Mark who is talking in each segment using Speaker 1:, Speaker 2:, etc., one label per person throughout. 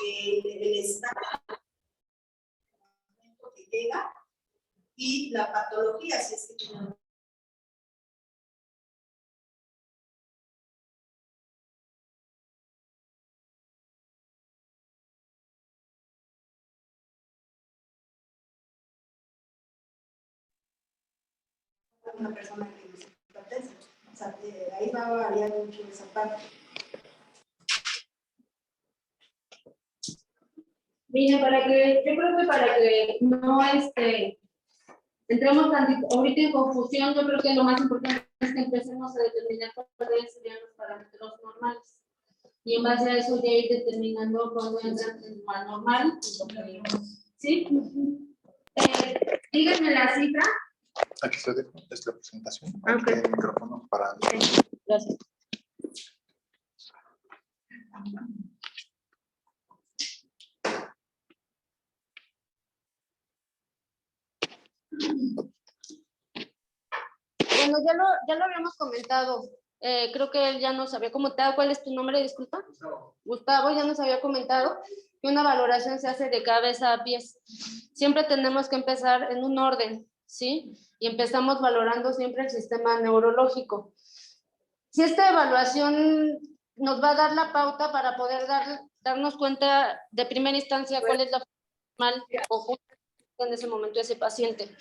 Speaker 1: el estado que llega y la patología, si es que tiene una persona que nos pertenece. O sea, ahí va a variar mucho esa parte.
Speaker 2: Mira, yo creo que para que no entremos ahorita en confusión, yo creo que lo más importante es que empecemos a determinar cuáles serían los parámetros normales. Y en base a eso ya ir determinando cuándo entran en lo normal. ¿Sí? Díganme la cifra.
Speaker 3: Aquí se deja, es la presentación.
Speaker 2: Ok.
Speaker 3: El micrófono para.
Speaker 2: Okay. Gracias. Bueno, ya lo habíamos comentado. Creo que él ya nos había comentado. ¿Cuál es tu nombre? Disculpa. Gustavo ya nos había comentado que una valoración se hace de cabeza a pies. Siempre tenemos que empezar en un orden, ¿sí? Y empezamos valorando siempre el sistema neurológico. Si esta evaluación nos va a dar la pauta para poder darnos cuenta de primera instancia cuál es la mal o en ese momento ese paciente.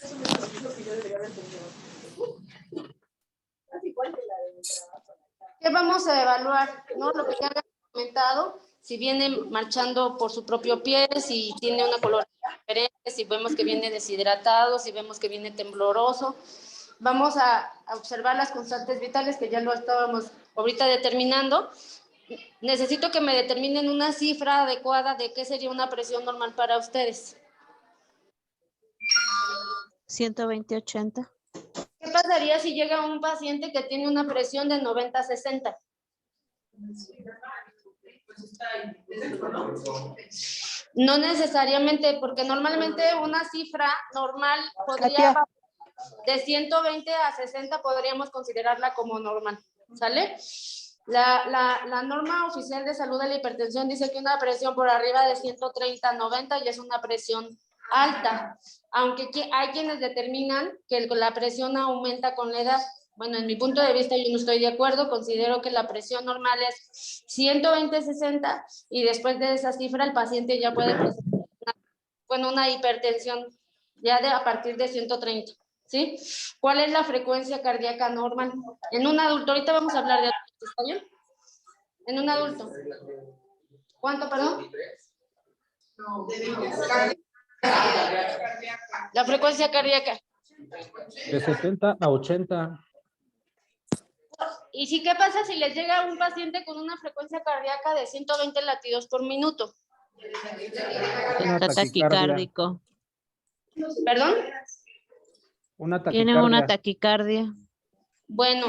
Speaker 2: ¿Qué vamos a evaluar? ¿No? Lo que ya había comentado, si viene marchando por su propio pie, si tiene una coloración diferente, si vemos que viene deshidratado, si vemos que viene tembloroso. Vamos a observar las constantes vitales, que ya lo estábamos ahorita determinando. Necesito que me determinen una cifra adecuada de qué sería una presión normal para ustedes.
Speaker 4: 120/80.
Speaker 2: ¿Qué pasaría si llega un paciente que tiene una presión de 90/60? No necesariamente, porque normalmente una cifra normal podría, de 120 a 60 podríamos considerarla como normal, ¿sale? La norma oficial de salud de la hipertensión dice que una presión por arriba de 130/90 ya es una presión alta, aunque hay quienes determinan que la presión aumenta con la edad. Bueno, en mi punto de vista yo no estoy de acuerdo, considero que la presión normal es 120/60 y después de esa cifra el paciente ya puede presentar una hipertensión ya a partir de 130, ¿sí? ¿Cuál es la frecuencia cardíaca normal? En un adulto, ahorita vamos a hablar de adultos, ¿está bien? En un adulto. ¿Cuánto, perdón? La frecuencia cardíaca.
Speaker 5: De 70 a 80.
Speaker 2: ¿Y qué pasa si les llega un paciente con una frecuencia cardíaca de 120 latidos por minuto?
Speaker 4: Está taquicárdico.
Speaker 2: ¿Perdón?
Speaker 4: Tiene una taquicardia.
Speaker 2: Bueno,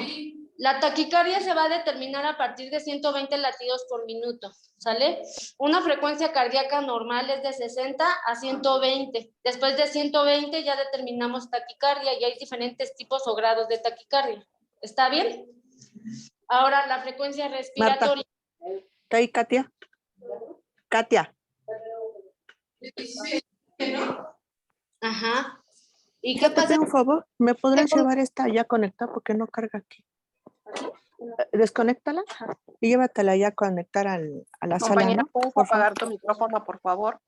Speaker 2: la taquicardia se va a determinar a partir de 120 latidos por minuto, ¿sale? Una frecuencia cardíaca normal es de 60 a 120. Después de 120 ya determinamos taquicardia y hay diferentes tipos o grados de taquicardia. ¿Está bien? Ahora, la frecuencia respiratoria.
Speaker 6: Marta. ¿Está ahí, Katia? Katia.
Speaker 2: Ajá. ¿Y qué pasa?
Speaker 6: Te pido un favor, ¿me podrás llevar esta ya conectada porque no carga aquí? Desconéctala y llévatela ya a conectar a la
Speaker 7: Compañera,
Speaker 6: sala, ¿no?
Speaker 7: ¿puedes apagar tu micrófono, por favor?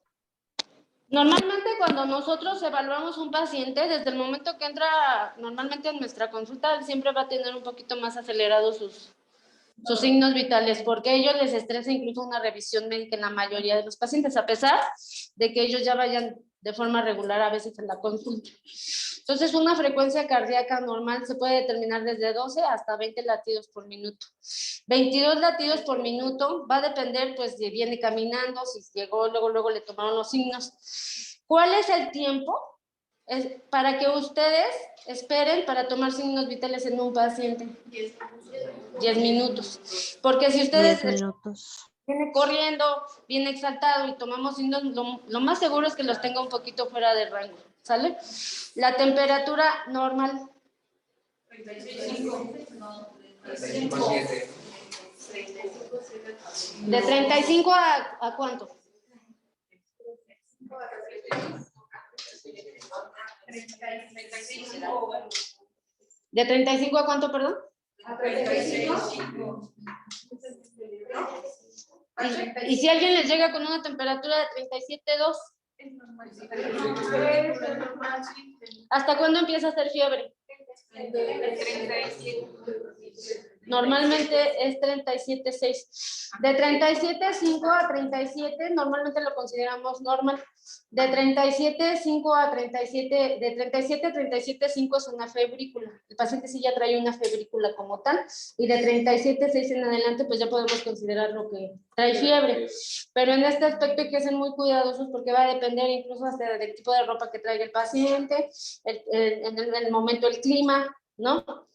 Speaker 2: Normalmente cuando nosotros evaluamos un paciente, desde el momento que entra normalmente en nuestra consulta, siempre va a tener un poquito más acelerados sus signos vitales, porque a ellos les estresa incluso una revisión médica en la mayoría de los pacientes, a pesar de que ellos ya vayan de forma regular a veces en la consulta. Entonces, una frecuencia cardíaca normal se puede determinar desde 12 hasta 20 latidos por minuto. 22 latidos por minuto va a depender, pues, de viene caminando, si llegó, luego le tomaron los signos. ¿Cuál es el tiempo para que ustedes esperen para tomar signos vitales en un paciente? 10 minutos. Porque si ustedes
Speaker 4: 10 minutos.
Speaker 2: viene corriendo, viene exaltado y tomamos signos, lo más seguro es que los tenga un poquito fuera de rango, ¿sale? La temperatura normal. 35. ¿De 35 a cuánto? ¿De 35 a cuánto, perdón?
Speaker 1: A 35.
Speaker 2: Y si alguien les llega con una temperatura de 37.2, ¿hasta cuándo empieza a hacer fiebre? Normalmente es 37.6. De 37.5 a 37 normalmente lo consideramos normal. De 37.5 a 37, de 37 a 37.5 es una febrícula. El paciente sí ya trae una febrícula como tal. Y de 37.6 en adelante pues ya podemos considerar lo que trae fiebre. Pero en este aspecto hay que ser muy cuidadosos porque va a depender incluso hasta del tipo de ropa que traiga el paciente, en el momento el clima, ¿no?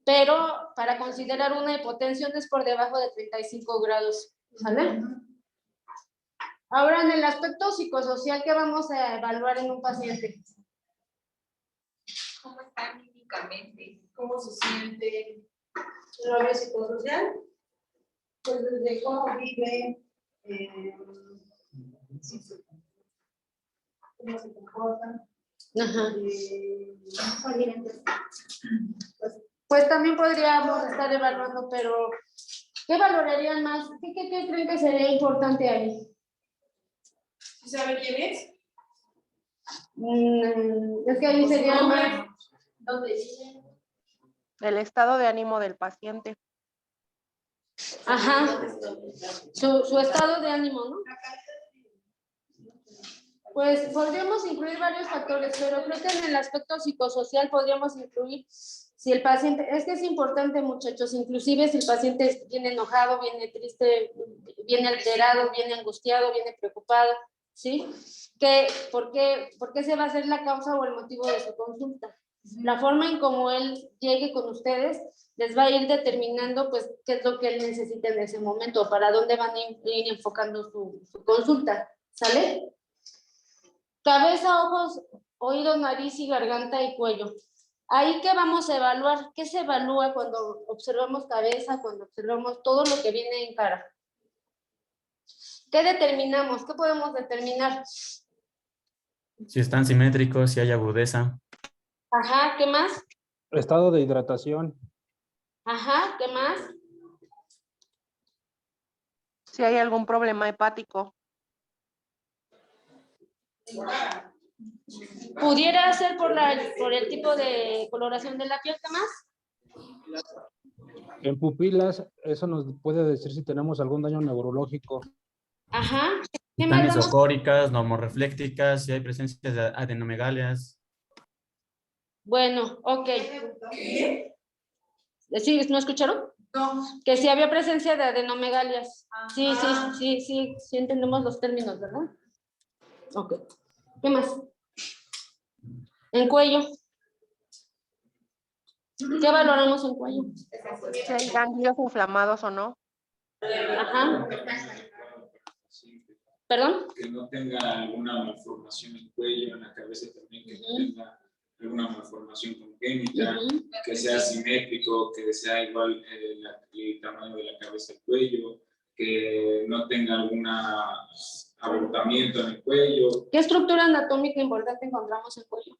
Speaker 2: Pero para considerar una hipotensión es por debajo de 35 grados, ¿sale? Ahora, en el aspecto psicosocial, ¿qué vamos a evaluar en un paciente?
Speaker 1: ¿Cómo está anímicamente? ¿Cómo se siente? ¿Lo ve psicosocial? Pues desde cómo vive, cómo se comporta.
Speaker 2: Ajá.
Speaker 1: Obviamente,
Speaker 2: Pues también podríamos estar evaluando, pero ¿qué valorarían más? ¿Qué creen que sería importante ahí?
Speaker 1: ¿sabe quién es?
Speaker 2: Es que ahí sería más...
Speaker 1: ¿Dónde vive?
Speaker 7: El estado de ánimo del paciente.
Speaker 2: Ajá. Su estado de ánimo, ¿no? Pues podríamos incluir varios factores, pero creo que en el aspecto psicosocial podríamos incluir si el paciente, es que es importante, muchachos, inclusive si el paciente viene enojado, viene triste, viene alterado, viene angustiado, viene preocupado, ¿sí? ¿Por qué se va a hacer la causa o el motivo de su consulta? La forma en cómo él llegue con ustedes les va a ir determinando pues qué es lo que él necesita en ese momento, para dónde van a ir enfocando su consulta, ¿sale? Cabeza, ojos, oídos, nariz y garganta y cuello. Ahí qué vamos a evaluar, qué se evalúa cuando observamos cabeza, cuando observamos todo lo que viene en cara. ¿Qué determinamos? ¿Qué podemos determinar?
Speaker 8: Si están simétricos, si hay agudeza.
Speaker 2: Ajá, ¿qué más?
Speaker 5: Estado de hidratación.
Speaker 2: Ajá, ¿qué más?
Speaker 7: Si hay algún problema hepático.
Speaker 2: Pudiera ser por el tipo de coloración de la piel, ¿qué más?
Speaker 5: En pupilas, eso nos puede decir si tenemos algún daño neurológico.
Speaker 2: Ajá. ¿Qué
Speaker 8: Están
Speaker 2: más?
Speaker 8: mesocóricas, normoreflécticas, si hay presencia de adenomegalias.
Speaker 2: Bueno, ok. ¿Sí? ¿No escucharon?
Speaker 1: No.
Speaker 2: Que si había presencia de adenomegalias. Sí, entendemos los términos, ¿verdad? Ok. ¿Qué más? En cuello. ¿Qué valoramos en cuello?
Speaker 7: Si hay ganglios inflamados o no.
Speaker 2: Ajá. ¿Perdón?
Speaker 9: Que no tenga alguna malformación en el cuello, en la cabeza también, que no tenga alguna malformación congénita, que sea simétrico, que sea igual el tamaño de la cabeza y el cuello, que no tenga algún abortamiento en el cuello.
Speaker 2: ¿Qué estructura anatómica importante encontramos en cuello?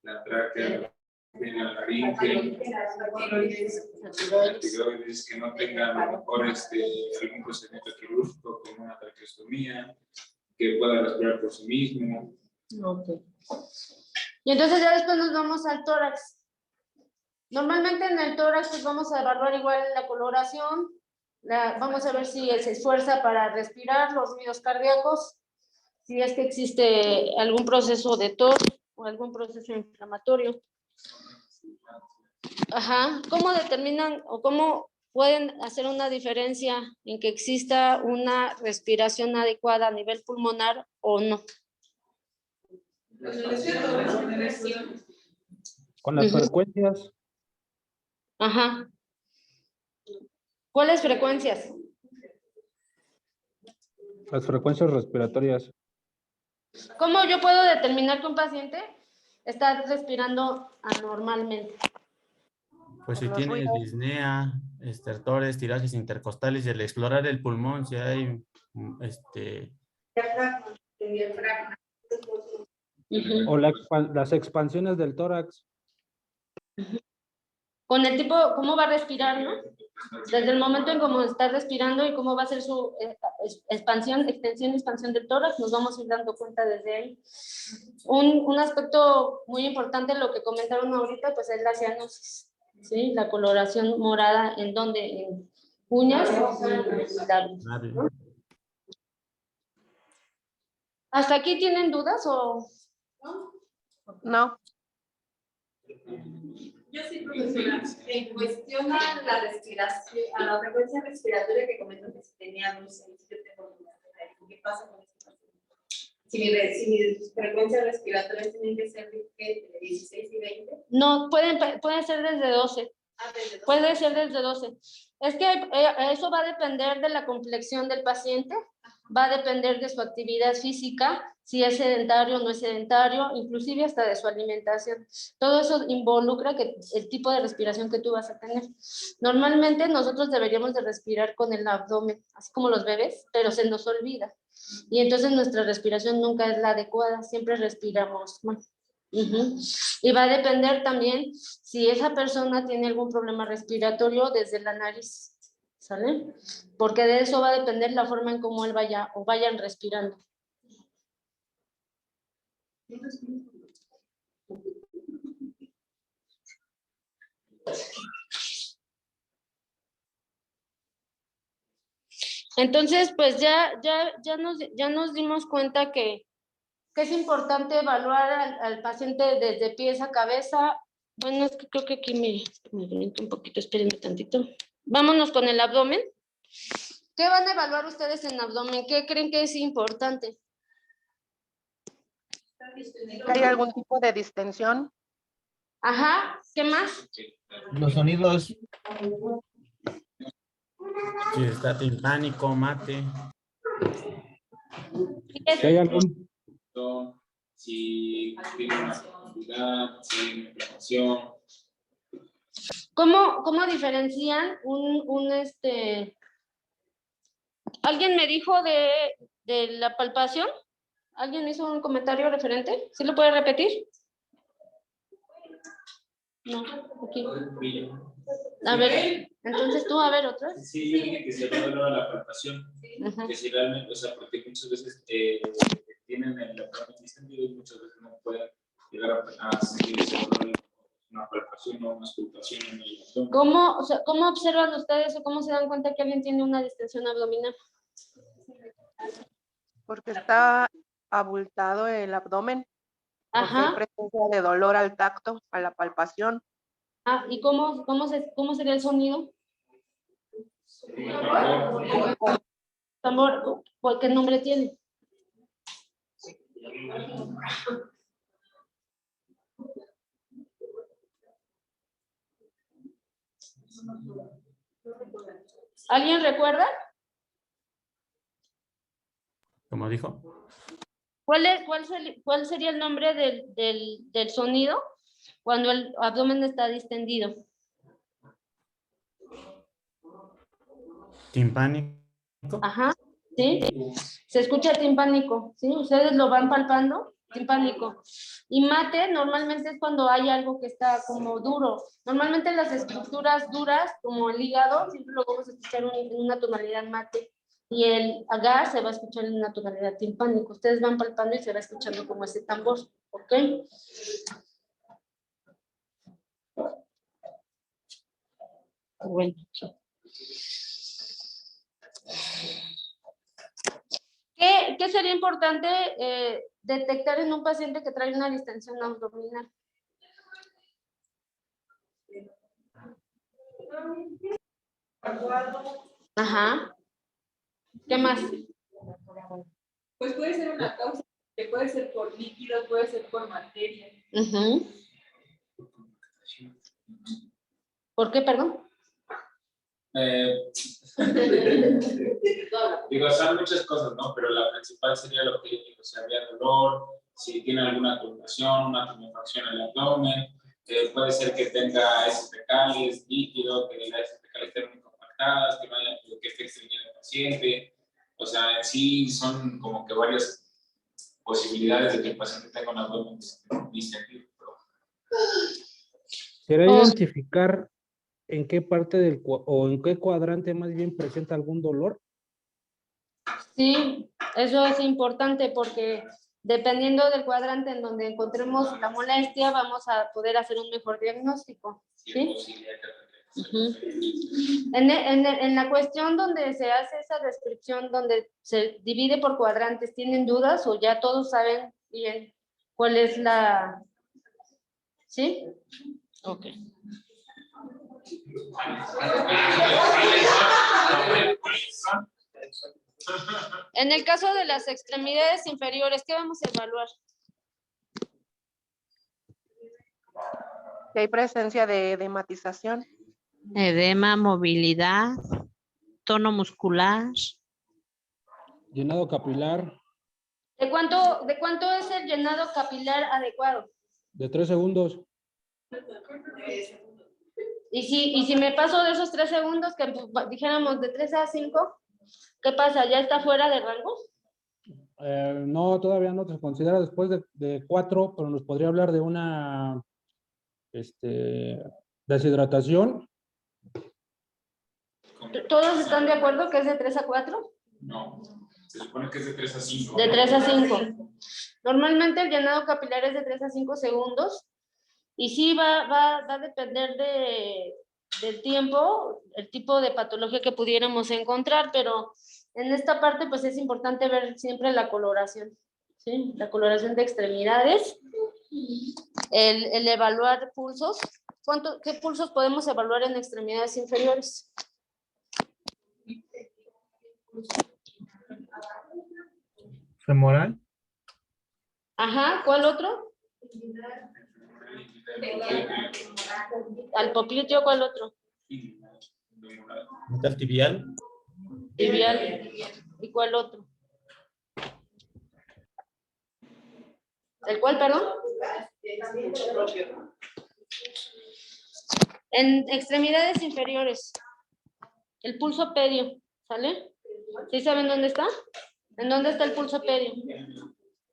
Speaker 9: La tráquea, la laringe, la tiroides, que no tenga a lo mejor algún procedimiento quirúrgico como una traqueostomía, que pueda respirar por sí mismo.
Speaker 2: Ok. Y entonces ya después nos vamos al tórax. Normalmente en el tórax pues vamos a evaluar igual la coloración, vamos a ver si se esfuerza para respirar, los ruidos cardíacos, si es que existe algún proceso de tos o algún proceso inflamatorio. Ajá. ¿Cómo determinan o cómo pueden hacer una diferencia en que exista una respiración adecuada a nivel pulmonar o no?
Speaker 5: Con las frecuencias,
Speaker 2: Ajá. ¿Cuáles frecuencias?
Speaker 5: las frecuencias respiratorias.
Speaker 2: ¿Cómo yo puedo determinar que un paciente está respirando anormalmente?
Speaker 8: Pues si tiene disnea, estertores, tirajes intercostales y al explorar el pulmón, si hay
Speaker 2: Ujú.
Speaker 5: O las expansiones del tórax.
Speaker 2: Con el tipo, cómo va a respirar, ¿no? Desde el momento en cómo está respirando y cómo va a ser su expansión, extensión y expansión del tórax, nos vamos a ir dando cuenta desde ahí. Un aspecto muy importante, lo que comentaron ahorita, pues es la cianosis, ¿sí? La coloración morada, ¿en dónde? En uñas y labios. ¿Hasta aquí tienen dudas o...?
Speaker 7: No.
Speaker 1: Yo sí, profesora, en cuestión a la respiración, a la frecuencia respiratoria que comentó que si tenía 12, yo tengo dudas. ¿Qué pasa con este paciente? Si mis frecuencias respiratorias tienen que ser de 16 y 20.
Speaker 2: No, pueden ser desde 12.
Speaker 1: Desde 12.
Speaker 2: Puede ser desde 12. Es que eso va a depender de la complexión del paciente, va a depender de su actividad física, si es sedentario o no es sedentario, inclusive hasta de su alimentación. Todo eso involucra el tipo de respiración que tú vas a tener. Normalmente nosotros deberíamos de respirar con el abdomen, así como los bebés, pero se nos olvida. Y entonces nuestra respiración nunca es la adecuada, siempre respiramos mal. Y va a depender también si esa persona tiene algún problema respiratorio desde la nariz, ¿sale? Porque de eso va a depender la forma en cómo él vaya o vayan respirando. Entonces, pues ya nos dimos cuenta que es importante evaluar al paciente desde pies a cabeza. Bueno, es que creo que aquí me brinco un poquito, espérenme tantito. Vámonos con el abdomen. ¿Qué van a evaluar ustedes en abdomen? ¿Qué creen que es importante?
Speaker 7: ¿Hay algún tipo de distensión?
Speaker 2: Ajá, ¿qué más?
Speaker 10: Los sonidos.
Speaker 8: Si está timpánico, mate.
Speaker 5: Si hay algún...
Speaker 9: Si tiene una profundidad, si hay una inflamación.
Speaker 2: ¿Cómo diferencian ¿Alguien me dijo de la palpación? ¿Alguien hizo un comentario referente? ¿Sí lo puede repetir? No, aquí. A ver, entonces tú, a ver, otra.
Speaker 9: Sí, yo dije que se valora la palpación, que si realmente, o sea, porque muchas veces tienen el abdomen distendido y muchas veces no pueden llegar a sentir ese dolor, una palpación o una auscultación en el abdomen.
Speaker 2: ¿Cómo observan ustedes o cómo se dan cuenta que alguien tiene una distensión abdominal?
Speaker 7: Porque está abultado el abdomen. Porque hay
Speaker 2: Ajá.
Speaker 7: presencia de dolor al tacto, a la palpación.
Speaker 2: ¿Y cómo sería el sonido? Tambor, ¿qué nombre tiene? ¿Alguien recuerda?
Speaker 8: ¿Cómo dijo?
Speaker 2: ¿Cuál sería el nombre del sonido cuando el abdomen está distendido?
Speaker 8: Timpánico.
Speaker 2: Ajá, ¿sí? Se escucha timpánico, ¿sí? Ustedes lo van palpando, timpánico. Y mate normalmente es cuando hay algo que está como duro. Normalmente las estructuras duras, como el hígado, siempre lo vamos a escuchar en una tonalidad mate. Y el agar se va a escuchar en una tonalidad timpánico. Ustedes van palpando y se va escuchando como ese tambor, ¿ok? Bueno. ¿Qué sería importante detectar en un paciente que trae una distensión abdominal? Ajá. ¿Qué más?
Speaker 1: Pues puede ser una causa, que puede ser por líquido, puede ser por materia.
Speaker 2: ¿Por qué, perdón?
Speaker 9: Digo, son muchas cosas, ¿no? Pero la principal sería lo que digo, si había dolor, si tiene alguna turbación, una tumefacción en el abdomen, puede ser que tenga heces fecales, líquido, que las heces fecales estén muy compactadas, que esté estreñido el paciente. O sea, en sí son como que varias posibilidades de que el paciente tenga un abdomen distendido.
Speaker 5: ¿Será identificar en qué parte o en qué cuadrante más bien presenta algún dolor?
Speaker 2: Sí, eso es importante porque dependiendo del cuadrante en donde encontremos la molestia, vamos a poder hacer un mejor diagnóstico. ¿Sí? En la cuestión donde se hace esa descripción, donde se divide por cuadrantes, ¿tienen dudas o ya todos saben bien cuál es la... ¿Sí? Ok. En el caso de las extremidades inferiores, ¿qué vamos a evaluar?
Speaker 7: Que hay presencia de edematización.
Speaker 4: Edema, movilidad, tono muscular.
Speaker 5: Llenado capilar
Speaker 2: ¿De cuánto es el llenado capilar adecuado?
Speaker 5: de 3 segundos.
Speaker 2: Y si me paso de esos 3 segundos, que dijéramos de 3 a 5, ¿qué pasa? ¿Ya está fuera de rango?
Speaker 5: No, todavía no se considera después de 4, pero nos podría hablar de una deshidratación.
Speaker 2: ¿Todos están de acuerdo que es de 3 a 4?
Speaker 9: No, se supone que es de 3 a 5.
Speaker 2: De 3 a 5. Normalmente el llenado capilar es de 3 a 5 segundos y sí va a depender del tiempo, el tipo de patología que pudiéramos encontrar, pero en esta parte pues es importante ver siempre la coloración, ¿sí? La coloración de extremidades, el evaluar pulsos. ¿Qué pulsos podemos evaluar en extremidades inferiores?
Speaker 10: Femoral.
Speaker 2: Ajá, ¿cuál otro? Al popliteo, ¿cuál otro?
Speaker 8: ¿Metal tibial?
Speaker 2: Tibial. ¿Y cuál otro? ¿El cuál, perdón? En extremidades inferiores, el pulso pedio, ¿sale? ¿Sí saben dónde está? ¿En dónde está el pulso pedio?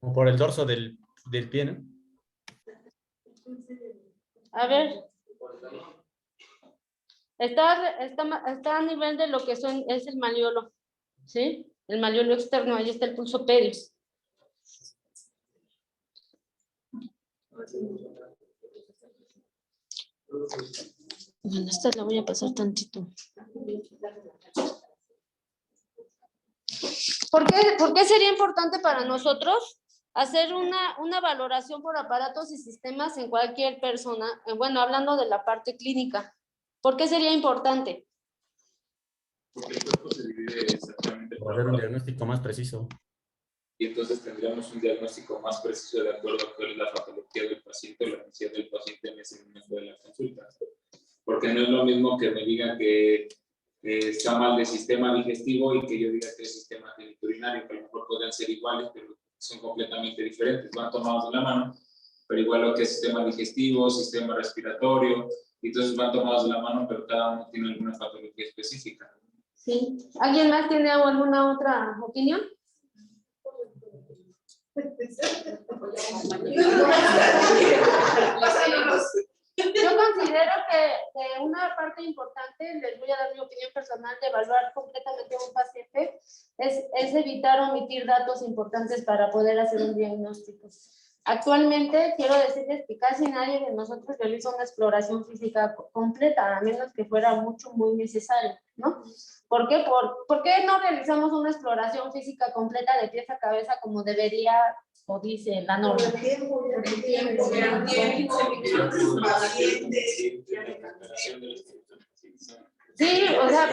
Speaker 8: O por el dorso del pie, ¿no?
Speaker 2: A ver. Está a nivel de lo que es el malleolo, ¿sí? El malleolo externo, ahí está el pulso pedio. Bueno, esta la voy a pasar tantito. ¿Por qué sería importante para nosotros hacer una valoración por aparatos y sistemas en cualquier persona? Bueno, hablando de la parte clínica. ¿Por qué sería importante?
Speaker 9: Porque el cuerpo se divide exactamente
Speaker 8: Para hacer un diagnóstico más preciso.
Speaker 9: Y entonces tendríamos un diagnóstico más preciso de acuerdo a cuál es la patología del paciente o la necesidad del paciente en ese momento de la consulta. Porque no es lo mismo que me diga que está mal de sistema digestivo y que yo diga que es sistema genitourinario, que a lo mejor podrían ser iguales, pero son completamente diferentes, van tomados de la mano, pero igual lo que es sistema digestivo, sistema respiratorio, y entonces van tomados de la mano, pero cada uno tiene alguna patología específica.
Speaker 2: Sí. ¿Alguien más tiene alguna otra opinión? Yo considero que una parte importante, les voy a dar mi opinión personal, de evaluar completamente a un paciente es evitar omitir datos importantes para poder hacer un diagnóstico. Actualmente quiero decirles que casi nadie de nosotros realiza una exploración física completa, a menos que fuera muy necesario, ¿no? ¿Por qué? ¿Por qué no realizamos una exploración física completa de pies a cabeza como debería o dice la norma? Sí, o sea,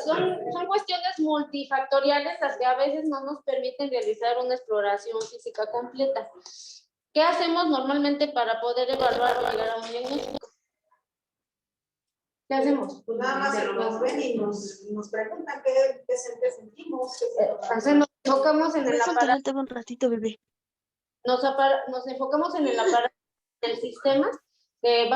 Speaker 2: son cuestiones multifactoriales las que a veces no nos permiten realizar una exploración física completa. ¿Qué hacemos normalmente para poder evaluar o llegar a un diagnóstico? ¿Qué hacemos?
Speaker 1: Pues nada más nos ven y nos preguntan qué sentimos.
Speaker 2: Nos enfocamos en el aparato.
Speaker 6: Un ratito, bebé.
Speaker 2: Nos enfocamos en el aparato del sistema que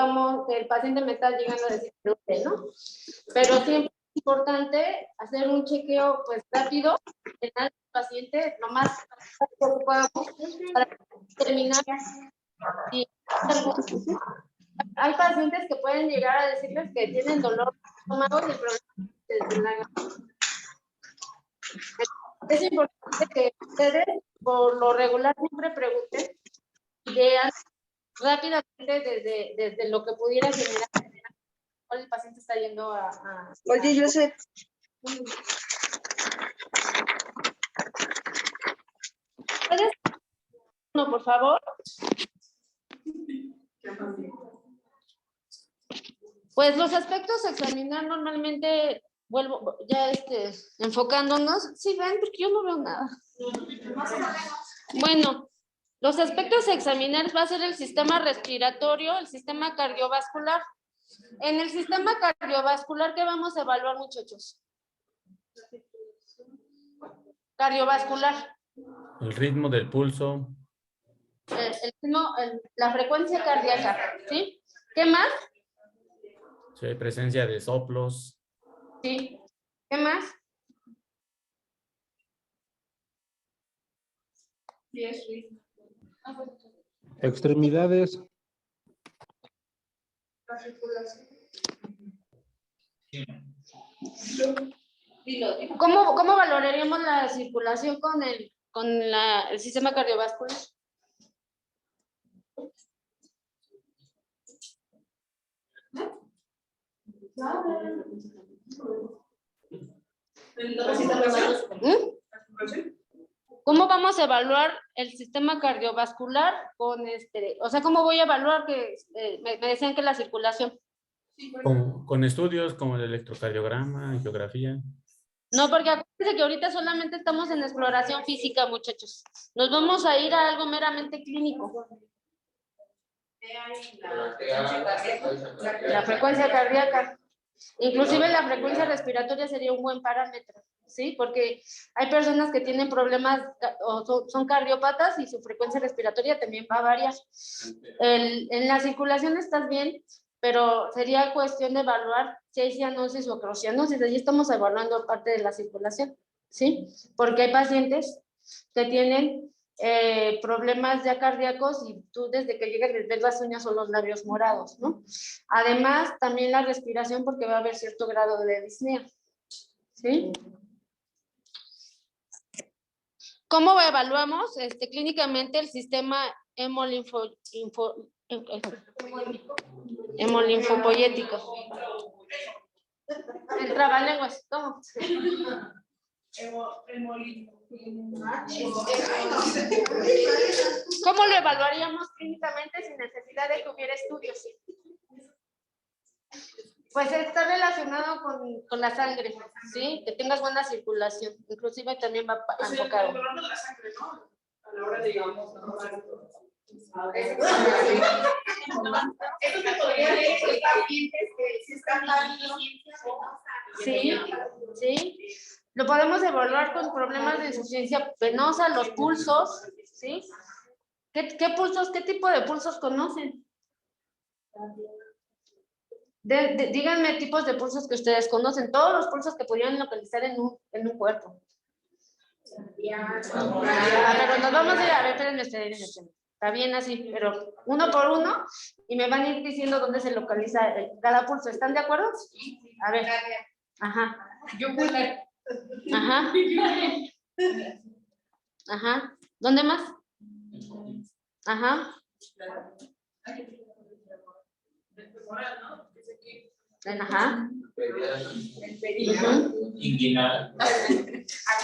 Speaker 2: el paciente me está llegando a decir, ¿no? Pero siempre importante hacer un chequeo pues rápido en el paciente, lo más rápido que podamos para terminar. Y hay pacientes que pueden llegar a decirles que tienen dolor de estómago y el problema desde la garganta. Es importante que ustedes, por lo regular, siempre pregunten y vean rápidamente desde lo que pudiera generar cuál el paciente está yendo a...
Speaker 6: Oye, yo sé.
Speaker 2: ¿Puedes? No, por favor. Pues los aspectos a examinar normalmente, vuelvo ya enfocándonos. Sí, ven, porque yo no veo nada. Bueno, los aspectos a examinar va a ser el sistema respiratorio, el sistema cardiovascular. En el sistema cardiovascular, ¿qué vamos a evaluar, muchachos? Cardiovascular.
Speaker 8: El ritmo del pulso.
Speaker 2: La frecuencia cardíaca, ¿sí? ¿Qué más?
Speaker 8: Si hay presencia de soplos.
Speaker 2: Sí. ¿Qué más?
Speaker 5: Extremidades.
Speaker 2: ¿Cómo valoraríamos la circulación con el sistema cardiovascular? ¿Cómo vamos a evaluar el sistema cardiovascular con o sea, cómo voy a evaluar que me decían que la circulación?
Speaker 8: Con estudios como el electrocardiograma, angiografía.
Speaker 2: No, porque acuérdense que ahorita solamente estamos en exploración física, muchachos. Nos vamos a ir a algo meramente clínico. La frecuencia cardíaca. Inclusive la frecuencia respiratoria sería un buen parámetro, ¿sí? Porque hay personas que tienen problemas o son cardiópatas y su frecuencia respiratoria también va a variar. En la circulación estás bien, pero sería cuestión de evaluar si hay cianosis o acrocianosis. Allí estamos evaluando parte de la circulación, ¿sí? Porque hay pacientes que tienen problemas ya cardíacos y tú desde que llegas les ves las uñas o los labios morados, ¿no? Además, también la respiración porque va a haber cierto grado de disnea, ¿sí? ¿Cómo evaluamos clínicamente el sistema hemolinfopoyético? El trabalenguas, ¿cómo? ¿Cómo lo evaluaríamos clínicamente sin necesidad de que hubiera estudios? Pues está relacionado con la sangre, ¿sí? Que tengas buena circulación. Inclusive también va enfocado.
Speaker 1: A la hora de, digamos, esto se podría leer en pacientes que sí están dando.
Speaker 2: Sí. Lo podemos evaluar con problemas de insuficiencia venosa, los pulsos, ¿sí? ¿Qué pulsos, qué tipo de pulsos conocen? Díganme tipos de pulsos que ustedes conocen, todos los pulsos que podrían localizar en un cuerpo. Pero nos vamos a ir, a ver, espérenme. Está bien así, pero uno por uno y me van a ir diciendo dónde se localiza cada pulso. ¿Están de acuerdo? A ver. Ajá. Ajá. ¿Dónde más? Ajá. Ajá.
Speaker 9: Inguinal.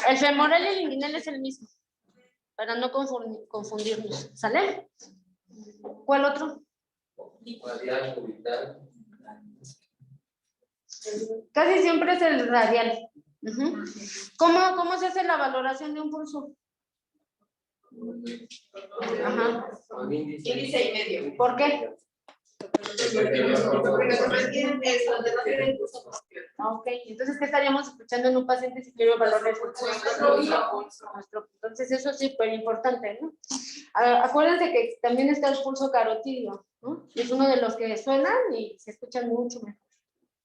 Speaker 2: El femoral y el inguinal es el mismo, para no confundirnos. ¿Sale? ¿Cuál otro? Casi siempre es el radial. ¿Cómo se hace la valoración de un pulso? Ajá.
Speaker 1: Índice y medio.
Speaker 2: ¿Por qué? Ok, entonces, ¿qué estaríamos escuchando en un paciente si quiero evaluar el pulso? Entonces, eso es súper importante, ¿no? Acuérdense que también está el pulso carotídeo, ¿no? Es uno de los que suenan y se escuchan mucho mejor.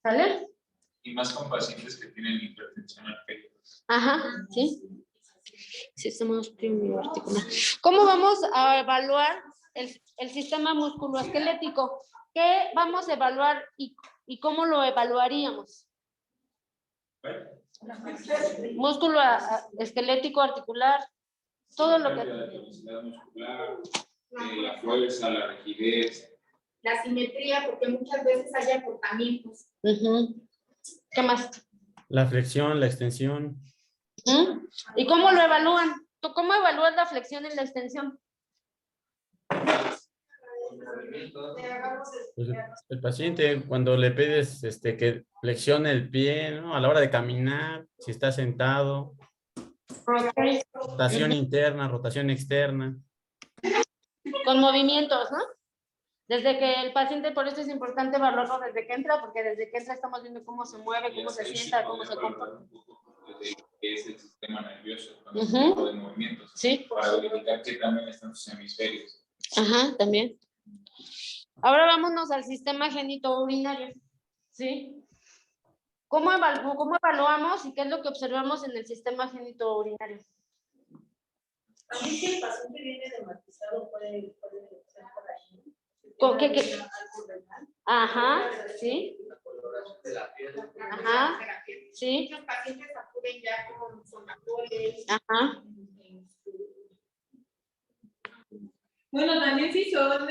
Speaker 2: ¿Sale?
Speaker 9: Y más con pacientes que tienen hipertensión arterial.
Speaker 2: Ajá, sí. Sistema articular. ¿Cómo vamos a evaluar el sistema musculoesquelético? ¿Qué vamos a evaluar y cómo lo evaluaríamos? Músculo esquelético, articular, todo lo que...
Speaker 9: La velocidad muscular, la fuerza, la rigidez.
Speaker 1: La simetría, porque muchas veces hay acortamientos.
Speaker 2: ¿Qué más?
Speaker 8: La flexión, la extensión.
Speaker 2: ¿Y cómo lo evalúan? ¿Tú cómo evalúas la flexión y la extensión?
Speaker 8: Pues el paciente, cuando le pides que flexione el pie, ¿no? A la hora de caminar, si está sentado, rotación interna, rotación externa.
Speaker 2: Con movimientos, ¿no? Desde que el paciente, por eso es importante evaluarlo desde que entra, porque desde que entra estamos viendo cómo se mueve, cómo se sienta, cómo se comporta.
Speaker 9: Que es el sistema nervioso, con este tipo de movimientos.
Speaker 2: Sí.
Speaker 9: Para verificar que también están sus hemisferios.
Speaker 2: Ajá, también. Ahora vámonos al sistema genitourinario. ¿Sí? ¿Cómo evaluamos y qué es lo que observamos en el sistema genitourinario?
Speaker 1: También si el paciente viene dermatizado puede ser por ahí.
Speaker 2: ¿Con qué? Ajá, sí. Ajá, sí.
Speaker 1: Muchos pacientes acuden ya con sonadores.
Speaker 2: Ajá.
Speaker 10: Bueno, también si son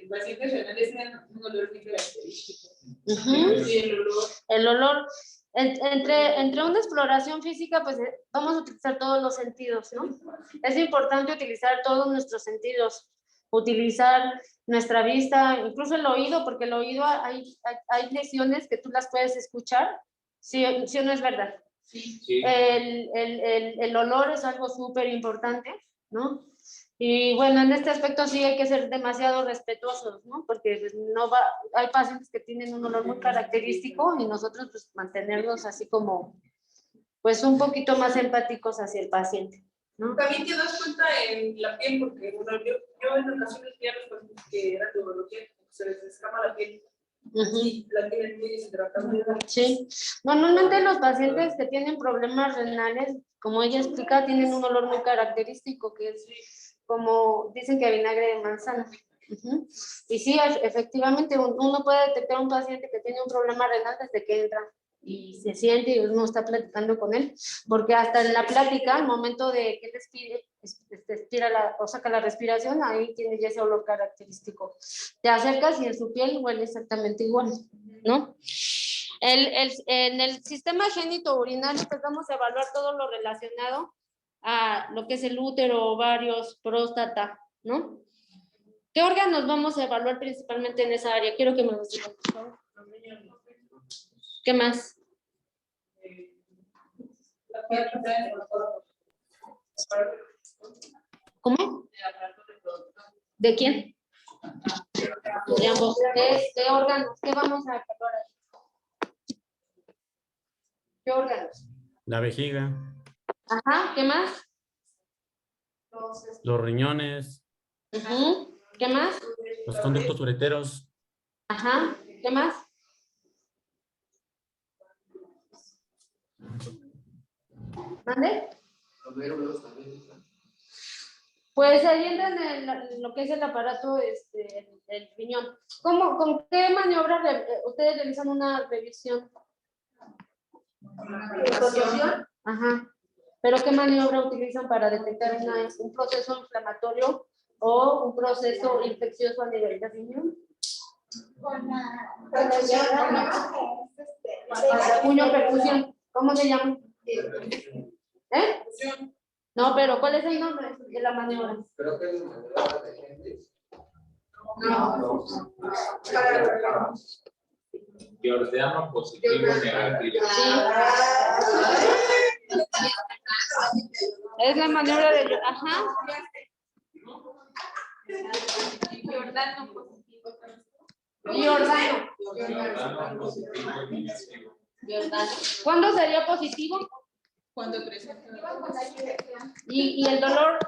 Speaker 10: pacientes renales tienen un olor muy característico.
Speaker 2: Sí, el olor. Entre una exploración física, pues vamos a utilizar todos los sentidos, ¿no? Es importante utilizar todos nuestros sentidos, utilizar nuestra vista, incluso el oído, porque el oído hay lesiones que tú las puedes escuchar, ¿sí o no es verdad?
Speaker 9: Sí.
Speaker 2: El olor es algo súper importante, ¿no? Y bueno, en este aspecto sí hay que ser demasiado respetuosos, ¿no? Porque pues, hay pacientes que tienen un olor muy característico y nosotros pues mantenernos así como, pues un poquito más empáticos hacia el paciente, ¿no?
Speaker 10: También te das cuenta en la piel, porque bueno, yo en ocasiones vi a los pacientes que eran de urología, se les escama la piel. Sí, la tienen muy deshidratada.
Speaker 2: Sí, normalmente los pacientes que tienen problemas renales, como ella explica, tienen un olor muy característico, que es como dicen que vinagre de manzana. Y sí, efectivamente, uno puede detectar a un paciente que tiene un problema renal desde que entra y se siente y uno está platicando con él, porque hasta en la plática, al momento de que él expira o saca la respiración, ahí tiene ya ese olor característico. Te acercas y en su piel huele exactamente igual, ¿no? En el sistema genitourinario, pues vamos a evaluar todo lo relacionado a lo que es el útero, ovarios, próstata, ¿no? ¿Qué órganos vamos a evaluar principalmente en esa área? Quiero que me lo digan, por favor. ¿Qué más? ¿Cómo? ¿De quién? De ambos. ¿Qué órganos? ¿Qué vamos a evaluar? ¿Qué órganos?
Speaker 8: La vejiga.
Speaker 2: Ajá, ¿qué más?
Speaker 8: Los riñones.
Speaker 2: ¿Qué más?
Speaker 8: Los conductos ureteros.
Speaker 2: Ajá, ¿qué más? ¿Mande? Pues ahí entran en lo que es el aparato, el riñón. ¿Con qué maniobra ustedes realizan una revisión? ¿Revisión? Ajá. ¿Pero qué maniobra utilizan para detectar un proceso inflamatorio o un proceso infeccioso a nivel de riñón? Puño percusión. ¿Cómo se llama? No, pero ¿cuál es el nombre de la maniobra?
Speaker 11: Creo que es maniobra de gente.
Speaker 2: No.
Speaker 9: Giordano positivo negativo.
Speaker 2: Es la maniobra de... Ajá.
Speaker 1: Giordano positivo.
Speaker 9: Giordano positivo y negativo.
Speaker 2: ¿Cuándo sería positivo?
Speaker 10: Cuando presenta.
Speaker 2: ¿Y el dolor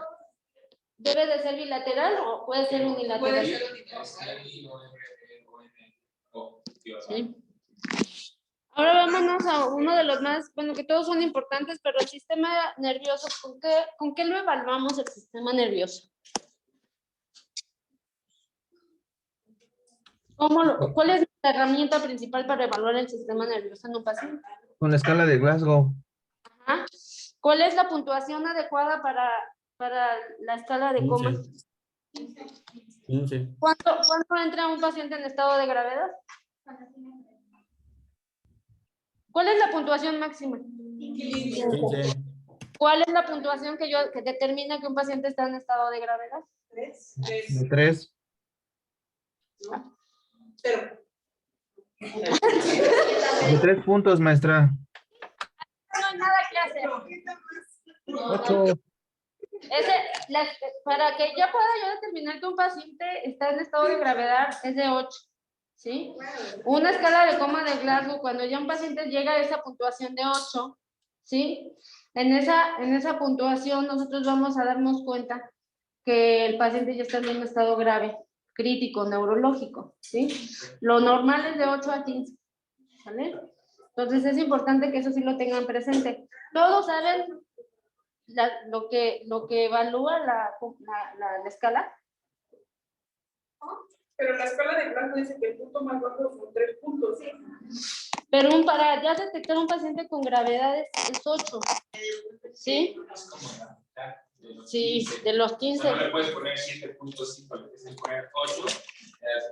Speaker 2: debe de ser bilateral o puede ser unilateral?
Speaker 10: Puede ser unilateral.
Speaker 2: Sí. Ahora vámonos a uno de los más, bueno, que todos son importantes, pero el sistema nervioso, ¿con qué lo evaluamos el sistema nervioso? ¿Cuál es la herramienta principal para evaluar el sistema nervioso en un paciente?
Speaker 12: Con la escala de Glasgow.
Speaker 2: Ajá. ¿Cuál es la puntuación adecuada para la escala de coma?
Speaker 8: 15.
Speaker 2: ¿Cuánto entra un paciente en estado de gravedad? ¿Cuál es la puntuación máxima?
Speaker 8: 15.
Speaker 2: ¿Cuál es la puntuación que determina que un paciente está en estado de gravedad?
Speaker 10: 3.
Speaker 12: De 3.
Speaker 10: Pero.
Speaker 12: De 3 puntos, maestra.
Speaker 2: No hay nada que hacer.
Speaker 5: 8.
Speaker 2: Para que ya pueda yo determinar que un paciente está en estado de gravedad es de 8. ¿Sí? Una escala de coma de Glasgow, cuando ya un paciente llega a esa puntuación de 8, ¿sí? En esa puntuación nosotros vamos a darnos cuenta que el paciente ya está en un estado grave, crítico, neurológico, ¿sí? Lo normal es de 8 a 15, ¿vale? Entonces es importante que eso sí lo tengan presente. Todos saben lo que evalúa la escala.
Speaker 10: Pero la escala de Glasgow dice que el punto más bajo son 3 puntos.
Speaker 2: Pero para ya detectar un paciente con gravedad es 8. ¿Sí? Sí, de los 15.
Speaker 9: O sea, no le puedes poner 7.5, le tienes que poner 8. O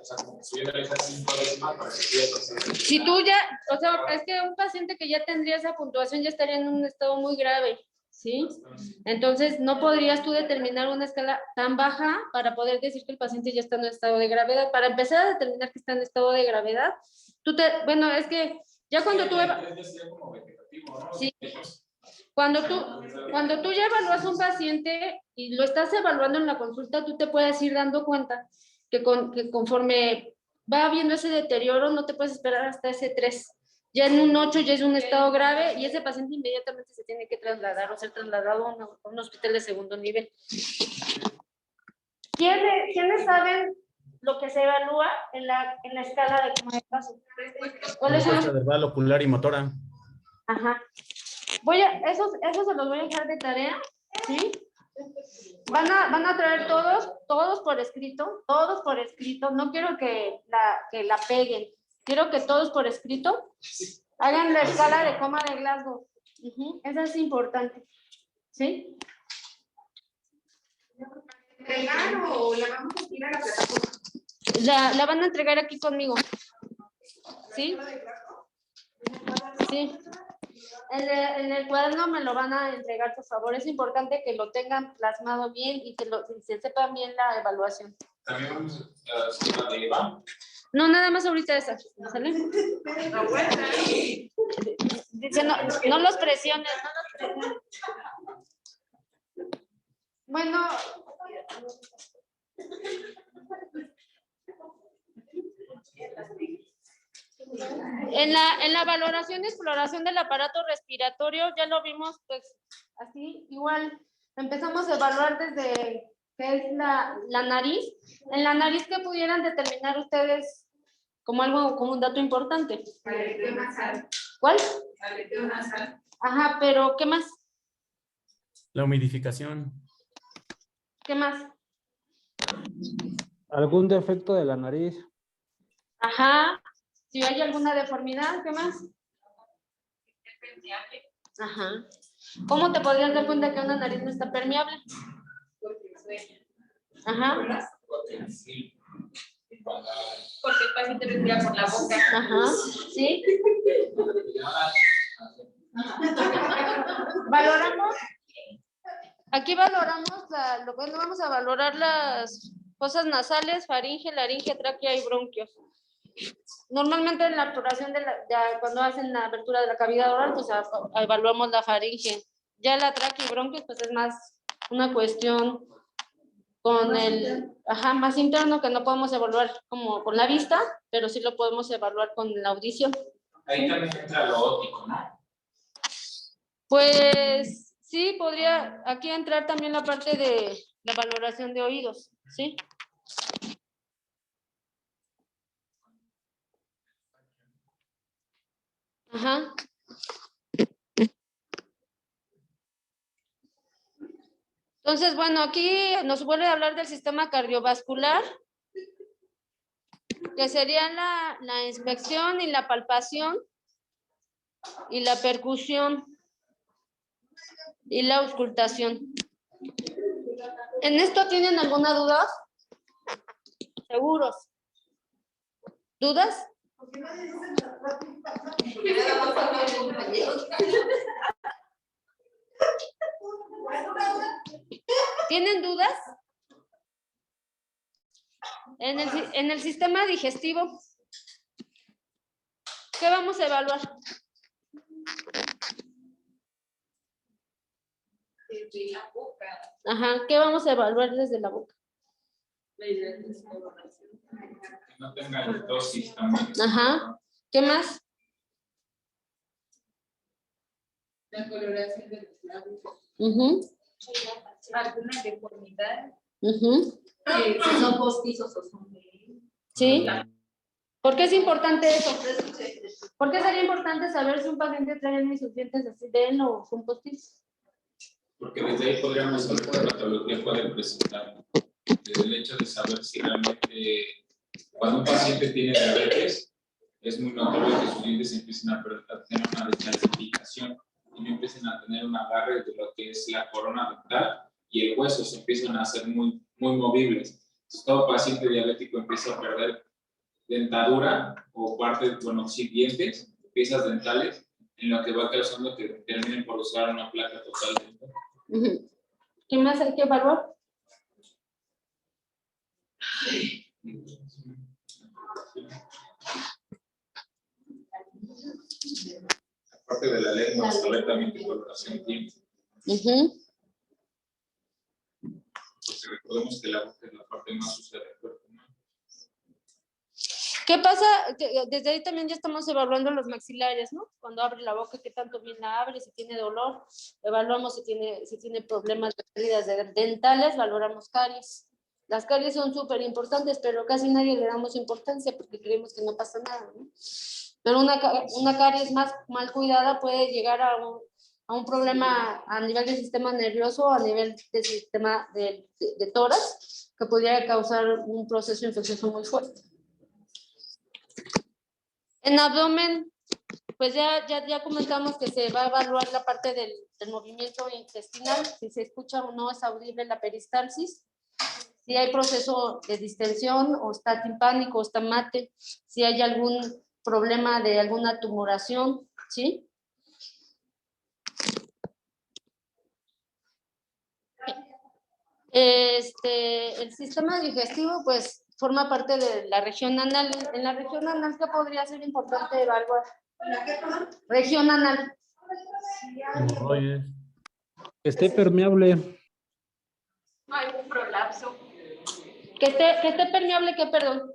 Speaker 9: sea, como subiendo esa 5 décimas para que quede.
Speaker 2: Si tú ya, o sea, es que un paciente que ya tendría esa puntuación ya estaría en un estado muy grave, ¿sí? Entonces, no podrías tú determinar una escala tan baja para poder decir que el paciente ya está en un estado de gravedad. Para empezar a determinar que está en estado de gravedad, bueno, es que ya cuando tú... Sí. Cuando tú ya evalúas a un paciente y lo estás evaluando en la consulta, tú te puedes ir dando cuenta que conforme va habiendo ese deterioro, no te puedes esperar hasta ese 3. Ya en un 8 ya es un estado grave y ese paciente inmediatamente se tiene que trasladar o ser trasladado a un hospital de segundo nivel. ¿Quiénes saben lo que se evalúa en la escala de coma de paso? ¿Cuáles son?
Speaker 8: Respuesta verbal, ocular y motora.
Speaker 2: Ajá. Esos se los voy a dejar de tarea, ¿sí? Van a traer todos por escrito, no quiero que la peguen, quiero que todos por escrito hagan la escala de coma de Glasgow. Eso es importante, ¿sí?
Speaker 1: ¿Entregar o la vamos a tirar a la plataforma?
Speaker 2: La van a entregar aquí conmigo, ¿sí? Sí. En el cuaderno me lo van a entregar, por favor. Es importante que lo tengan plasmado bien y que se sepa bien la evaluación.
Speaker 9: También vamos a hacer la de Eva.
Speaker 2: No, nada más ahorita esa. ¿Sale? Dice, no los presiones, Bueno. En la valoración y exploración del aparato respiratorio, ya lo vimos, pues, así, igual, empezamos a evaluar desde que es la nariz. En la nariz, ¿qué pudieran determinar ustedes como un dato importante?
Speaker 1: Aleteo nasal.
Speaker 2: ¿Cuál?
Speaker 1: Aleteo nasal.
Speaker 2: Ajá, pero ¿qué más?
Speaker 8: La humidificación.
Speaker 2: ¿Qué más?
Speaker 5: ¿Algún defecto de la nariz?
Speaker 2: Ajá. Si hay alguna deformidad, ¿qué más? Ajá. ¿Cómo te podrías dar cuenta que una nariz no está permeable? Ajá.
Speaker 10: Porque el paciente respira por la boca.
Speaker 2: Ajá. ¿Sí? Valoramos. Aquí valoramos vamos a valorar las fosas nasales, faringe, laringe, tráquea y bronquios. Normalmente en la exploración cuando hacen la apertura de la cavidad oral, pues evaluamos la faringe. Ya la tráquea y bronquios, pues es más una cuestión con más interno, que no podemos evaluar como con la vista, pero sí lo podemos evaluar con la audición.
Speaker 9: Ahí también entra lo óptico, ¿no?
Speaker 2: Pues sí, podría aquí entrar también la parte de la valoración de oídos, ¿sí? Ajá. Entonces, bueno, aquí nos vuelve a hablar del sistema cardiovascular, que sería la inspección y la palpación y la percusión y la auscultación. ¿En esto tienen alguna duda? ¿Seguros? ¿Dudas? ¿Tienen dudas? En el sistema digestivo, ¿qué vamos a evaluar?
Speaker 1: Desde la boca.
Speaker 2: Ajá, ¿qué vamos a evaluar desde la boca?
Speaker 9: Que no tenga dosis también.
Speaker 2: Ajá, ¿qué más?
Speaker 1: La coloración de los labios. Alguna deformidad. Si son postizos o son de...
Speaker 2: Sí. ¿Por qué es importante eso? ¿Por qué sería importante saber si un paciente trae insuficientes así de él o son postizos?
Speaker 9: Porque desde ahí podríamos saber qué patología puede presentar. Desde el hecho de saber si realmente, cuando un paciente tiene diabetes, es muy notorio que sus dientes empiecen a tener una descalcificación y no empiecen a tener un agarre de lo que es la corona dental y el hueso se empiezan a hacer muy movibles. Entonces, todo paciente diabético empieza a perder dentadura o parte, bueno, sí, dientes, piezas dentales, en lo que va causando que terminen por usar una placa total dental.
Speaker 2: ¿Qué más hay que evaluar?
Speaker 9: Aparte de la lengua, saber también qué coloración tiene. Porque recordemos que la boca es la parte más sucia del cuerpo, ¿no?
Speaker 2: ¿Qué pasa? Desde ahí también ya estamos evaluando los maxilares, ¿no? Cuando abre la boca, qué tanto bien la abre, si tiene dolor, evaluamos si tiene problemas de pérdidas dentales, valoramos caries. Las caries son súper importantes, pero casi nadie le damos importancia porque creemos que no pasa nada, ¿no? Pero una caries más mal cuidada puede llegar a un problema a nivel del sistema nervioso, a nivel del sistema de tórax, que podría causar un proceso infeccioso muy fuerte. En abdomen, pues ya comentamos que se va a evaluar la parte del movimiento intestinal, si se escucha o no es audible la peristalsis, si hay proceso de distensión o está timpánico o está mate, si hay algún problema de alguna tumoración, ¿sí? El sistema digestivo, pues, forma parte de la región anal. En la región anal, ¿qué podría ser importante evaluar? Región anal.
Speaker 8: Hemorroides.
Speaker 5: Que esté permeable.
Speaker 1: Hay un prolapso.
Speaker 2: Que esté permeable, ¿qué, perdón?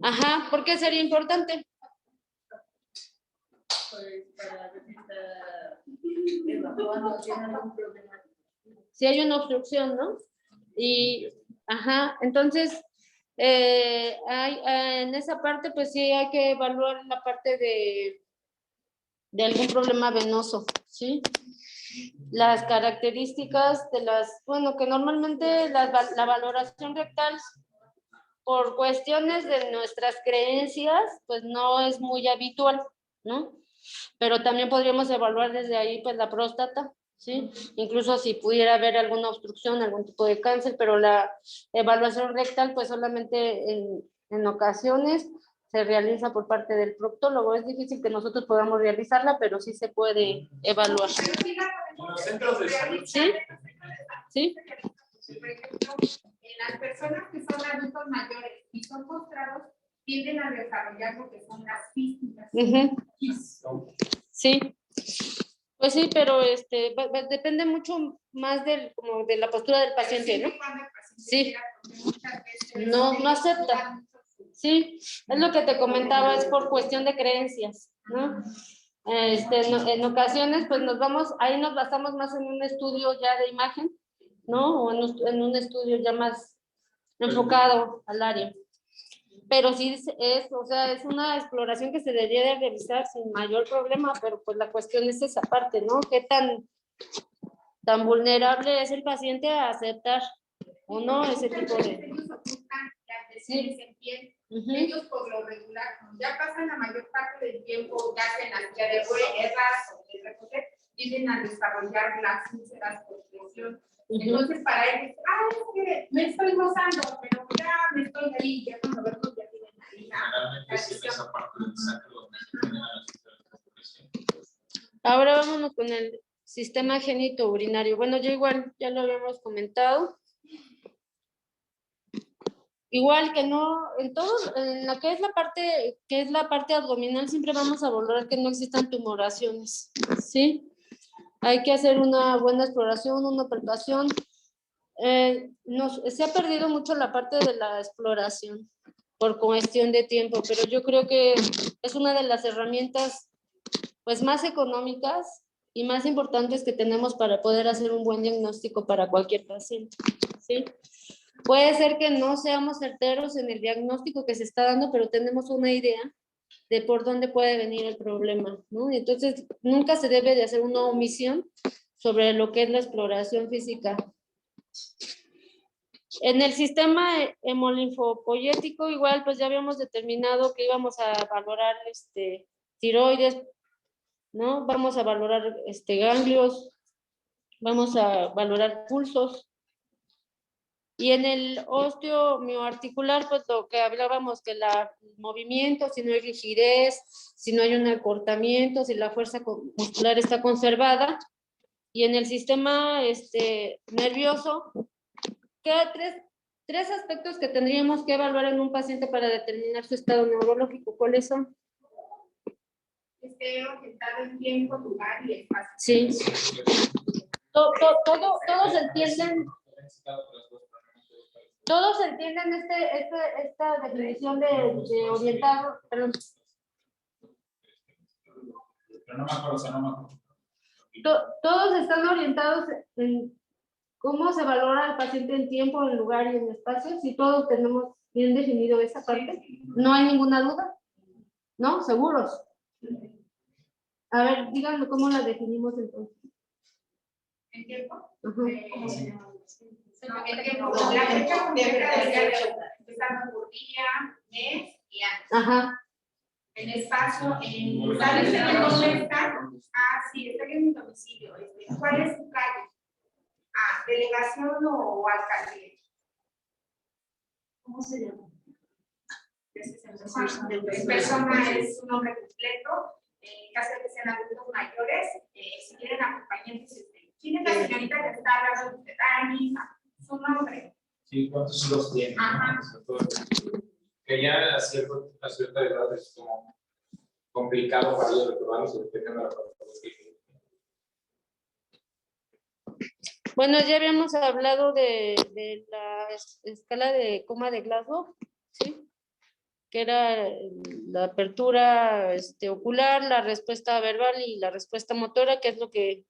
Speaker 2: Ajá, ¿por qué sería importante? Si hay una obstrucción, ¿no? Y, ajá, entonces, en esa parte, pues sí hay que evaluar la parte de algún problema venoso, ¿sí? Las características de bueno, que normalmente la valoración rectal, por cuestiones de nuestras creencias, pues no es muy habitual, ¿no? Pero también podríamos evaluar desde ahí, pues, la próstata, ¿sí? Incluso si pudiera haber alguna obstrucción, algún tipo de cáncer, pero la evaluación rectal, pues, solamente en ocasiones se realiza por parte del proctólogo. Es difícil que nosotros podamos realizarla, pero sí se puede evaluar.
Speaker 9: En los centros de salud.
Speaker 2: ¿Sí? ¿Sí?
Speaker 1: Por ejemplo, en las personas que son adultos mayores y son postrados, tienden a desarrollar lo que son las físicas.
Speaker 2: Sí. Pues sí, pero depende mucho más como de la postura del paciente, ¿no? Sí. No acepta. Sí, es lo que te comentaba, es por cuestión de creencias, ¿no? En ocasiones, pues ahí nos basamos más en un estudio ya de imagen, ¿no? O en un estudio ya más enfocado al área. Pero sí o sea, es una exploración que se debería de realizar sin mayor problema, pero pues la cuestión es esa parte, ¿no? ¿Qué tan vulnerable es el paciente a aceptar o no ese tipo de...
Speaker 1: Ellos ocultan las lesiones en piel. Ellos por lo regular, ya pasan la mayor parte del tiempo, ya sea en la silla de ruedas o de reposer, tienden a desarrollar las úlceras por presión. Entonces, para ellos, es que me estoy gozando, pero ya me estoy ahí, ya cuando vemos ya tienen ahí la lesión.
Speaker 2: Ahora vámonos con el sistema genitourinario. Bueno, ya igual, ya lo habíamos comentado. Igual que no, en todo, en la que es la parte abdominal, siempre vamos a valorar que no existan tumoraciones, ¿sí? Hay que hacer una buena exploración, una palpación. Se ha perdido mucho la parte de la exploración por cuestión de tiempo, pero yo creo que es una de las herramientas pues más económicas y más importantes que tenemos para poder hacer un buen diagnóstico para cualquier paciente, ¿sí? Puede ser que no seamos certeros en el diagnóstico que se está dando, pero tenemos una idea de por dónde puede venir el problema, ¿no? Entonces, nunca se debe de hacer una omisión sobre lo que es la exploración física. En el sistema hemolinfopoyético, igual, pues ya habíamos determinado que íbamos a valorar tiroides, ¿no? Vamos a valorar ganglios, vamos a valorar pulsos. Y en el osteomioarticular, pues lo que hablábamos, que el movimiento, si no hay rigidez, si no hay un acortamiento, si la fuerza muscular está conservada. Y en el sistema nervioso, quedan tres aspectos que tendríamos que evaluar en un paciente para determinar su estado neurológico. ¿Cuáles son?
Speaker 1: Esté orientado en tiempo, lugar y espacio.
Speaker 2: Sí. Todos entienden. Todos entienden esta definición de orientado, perdón.
Speaker 9: Pero no me acuerdo, o sea, no me acuerdo.
Speaker 2: Todos están orientados en cómo se valora al paciente en tiempo, en lugar y en espacio. Si todos tenemos bien definido esa parte, no hay ninguna duda, ¿no? ¿Seguros? A ver, díganme cómo la definimos entonces.
Speaker 1: ¿En tiempo?
Speaker 2: ¿Cómo
Speaker 1: se llama? El tiempo, la fecha completa del día, empezando por día, mes y año. Ajá. En espacio, ¿sabes en dónde está? Sí, está en mi domicilio. ¿Cuál es su calle? ¿Delegación o alcaldía? ¿Cómo se llama? Persona es su nombre completo. En caso de que sean adultos mayores, si quieren acompañantes, ¿quién es la señorita que está hablando de usted? Mi hija, su nombre.
Speaker 9: Sí, ¿cuántos hijos tiene?
Speaker 1: Ajá.
Speaker 9: Que ya a cierta edad es como complicado para ellos recordarlos y tengan la patología.
Speaker 2: Bueno, ya habíamos hablado de la escala de coma de Glasgow, ¿sí? Que era la apertura ocular, la respuesta verbal y la respuesta motora, que es lo que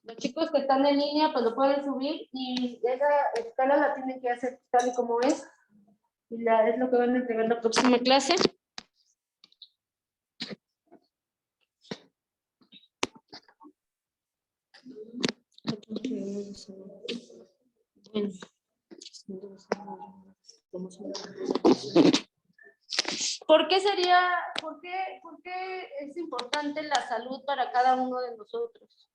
Speaker 2: los chicos que están en línea pues lo pueden subir y esa escala la tienen que hacer tal y como es. Y es lo que van a entregar la próxima clase. ¿Por qué es importante la salud para cada uno de nosotros?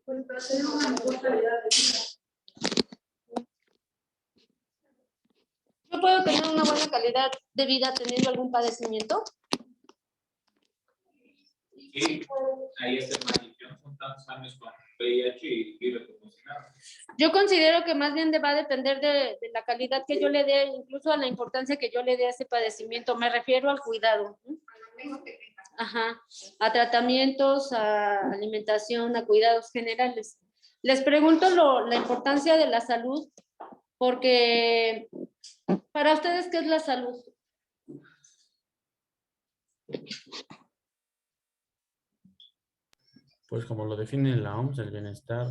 Speaker 10: Pues para tener una mejor calidad de vida.
Speaker 2: ¿Yo puedo tener una buena calidad de vida teniendo algún padecimiento?
Speaker 9: Sí, ahí está el maldición, son tantos años con VIH y vive como si nada.
Speaker 2: Yo considero que más bien va a depender de la calidad que yo le dé, incluso a la importancia que yo le dé a ese padecimiento. Me refiero al cuidado. Ajá. A tratamientos, a alimentación, a cuidados generales. Les pregunto la importancia de la salud, porque para ustedes, ¿qué es la salud?
Speaker 8: Pues como lo define la OMS, el bienestar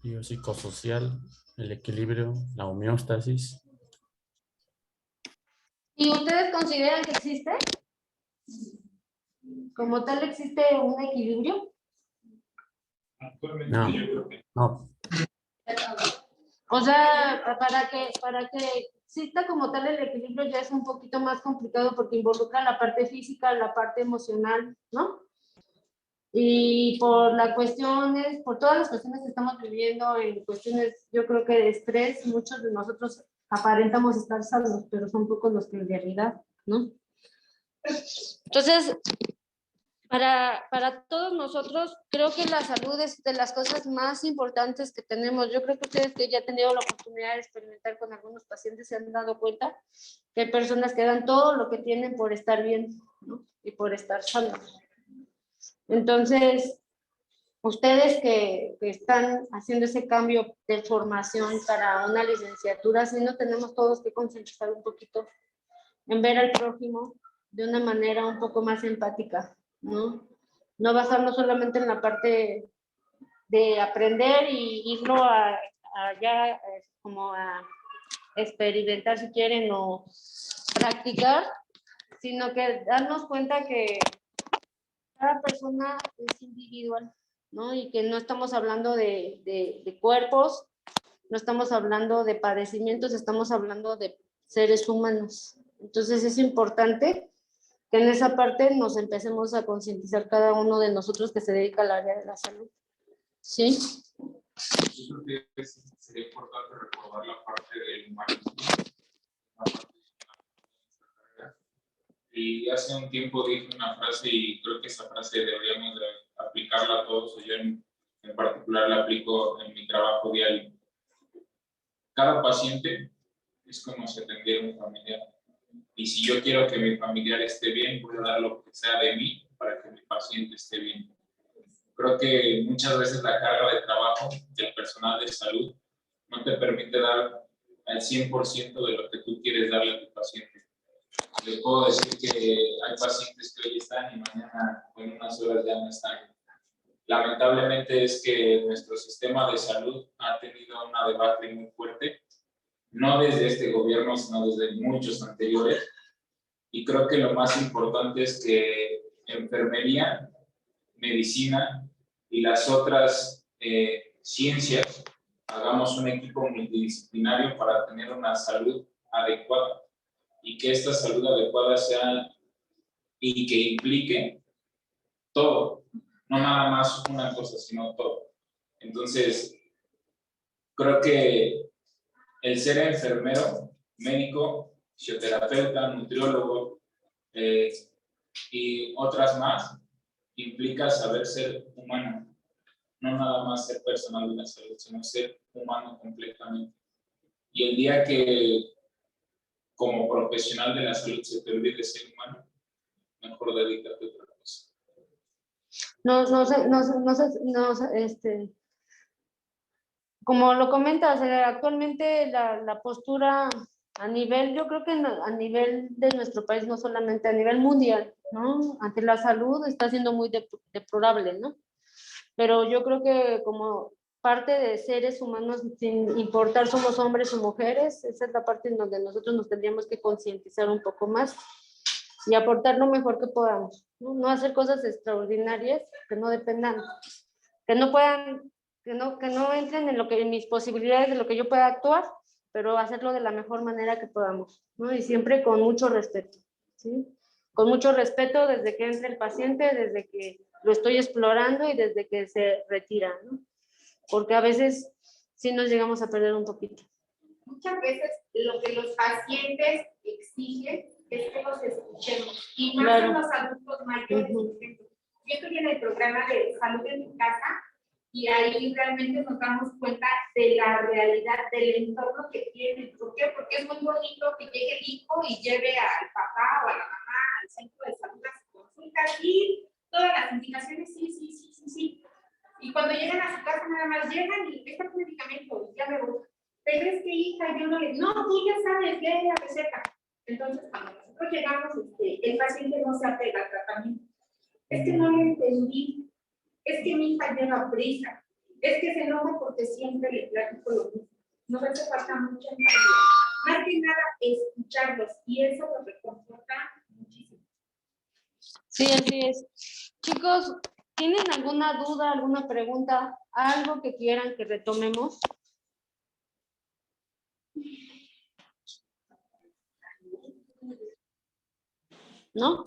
Speaker 8: biopsicosocial, el equilibrio, la homeostasis.
Speaker 2: ¿Y ustedes consideran que existe? ¿Como tal existe un equilibrio?
Speaker 8: No, no.
Speaker 2: O sea, para que exista como tal el equilibrio ya es un poquito más complicado porque involucra la parte física, la parte emocional, ¿no? Y por por todas las cuestiones que estamos viviendo, en cuestiones, yo creo que de estrés, muchos de nosotros aparentamos estar sanos, pero son pocos los que en realidad, ¿no? Entonces, para todos nosotros, creo que la salud es de las cosas más importantes que tenemos. Yo creo que ustedes que ya han tenido la oportunidad de experimentar con algunos pacientes se han dado cuenta que hay personas que dan todo lo que tienen por estar bien, ¿no? Y por estar sanos. Entonces, ustedes que están haciendo ese cambio de formación para una licenciatura, si no tenemos todos que concientizar un poquito en ver al prójimo de una manera un poco más empática, ¿no? No basarnos solamente en la parte de aprender y irlo ya como a experimentar si quieren o practicar, sino que darnos cuenta que cada persona es individual, ¿no? Y que no estamos hablando de cuerpos, no estamos hablando de padecimientos, estamos hablando de seres humanos. Entonces es importante que en esa parte nos empecemos a concientizar cada uno de nosotros que se dedica al área de la salud. ¿Sí?
Speaker 9: Yo creo que sería importante recordar la parte del humanismo, la parte de nuestra carrera. Y hace un tiempo dije una frase y creo que esa frase deberíamos de aplicarla a todos, o yo en particular la aplico en mi trabajo diario. Cada paciente es como si atendiera a un familiar. Y si yo quiero que mi familiar esté bien, voy a dar lo que sea de mí para que mi paciente esté bien. Creo que muchas veces la carga de trabajo del personal de salud no te permite dar al 100% de lo que tú quieres darle a tu paciente. Le puedo decir que hay pacientes que hoy están y mañana o en unas horas ya no están. Lamentablemente es que nuestro sistema de salud ha tenido una debacle muy fuerte, no desde este gobierno, sino desde muchos anteriores. Y creo que lo más importante es que enfermería, medicina y las otras ciencias hagamos un equipo multidisciplinario para tener una salud adecuada y que esta salud adecuada sea y que implique todo, no nada más una cosa, sino todo. Entonces, creo que el ser enfermero, médico, fisioterapeuta, nutriólogo y otras más, implica saber ser humano, no nada más ser personal de la salud, sino ser humano completamente. Y el día que como profesional de la salud se te olvide ser humano, mejor dedícate a otra cosa.
Speaker 2: Como lo comentas, actualmente la postura a nivel, yo creo que a nivel de nuestro país, no solamente a nivel mundial, ¿no? Ante la salud está siendo muy deplorable, ¿no? Pero yo creo que como parte de seres humanos, sin importar somos hombres o mujeres, esa es la parte en donde nosotros nos tendríamos que concientizar un poco más y aportar lo mejor que podamos, ¿no? No hacer cosas extraordinarias que no dependan, que no puedan, que no entren en mis posibilidades de lo que yo pueda actuar, pero hacerlo de la mejor manera que podamos, ¿no? Y siempre con mucho respeto, ¿sí? Con mucho respeto desde que entra el paciente, desde que lo estoy explorando y desde que se retira, ¿no? Porque a veces sí nos llegamos a perder un poquito.
Speaker 1: Muchas veces lo que los pacientes exigen es que los escuchemos, y más en los adultos mayores. Yo estoy en el programa de salud en mi casa y ahí realmente nos damos cuenta de la realidad del entorno que tienen. ¿Por qué? Porque es muy bonito que llegue el hijo y lleve al papá o a la mamá al centro de salud a su consulta y todas las indicaciones, sí. Y cuando llegan a su casa nada más llegan y está tu medicamento y ya me voy. Pero es que hija, yo no le... No, tú ya sabes, lee la receta. Entonces, cuando nosotros llegamos, el paciente no se apega al tratamiento. Es que no lo entendí. es que mi hija lleva prisa, es que se enoja porque siempre le platico lo mismo. Nos hace falta mucha empatía. Más que nada, escucharlos, y eso lo reconforta muchísimo.
Speaker 2: Sí, así es. Chicos, ¿tienen alguna duda, alguna pregunta, algo que quieran que retomemos? ¿No?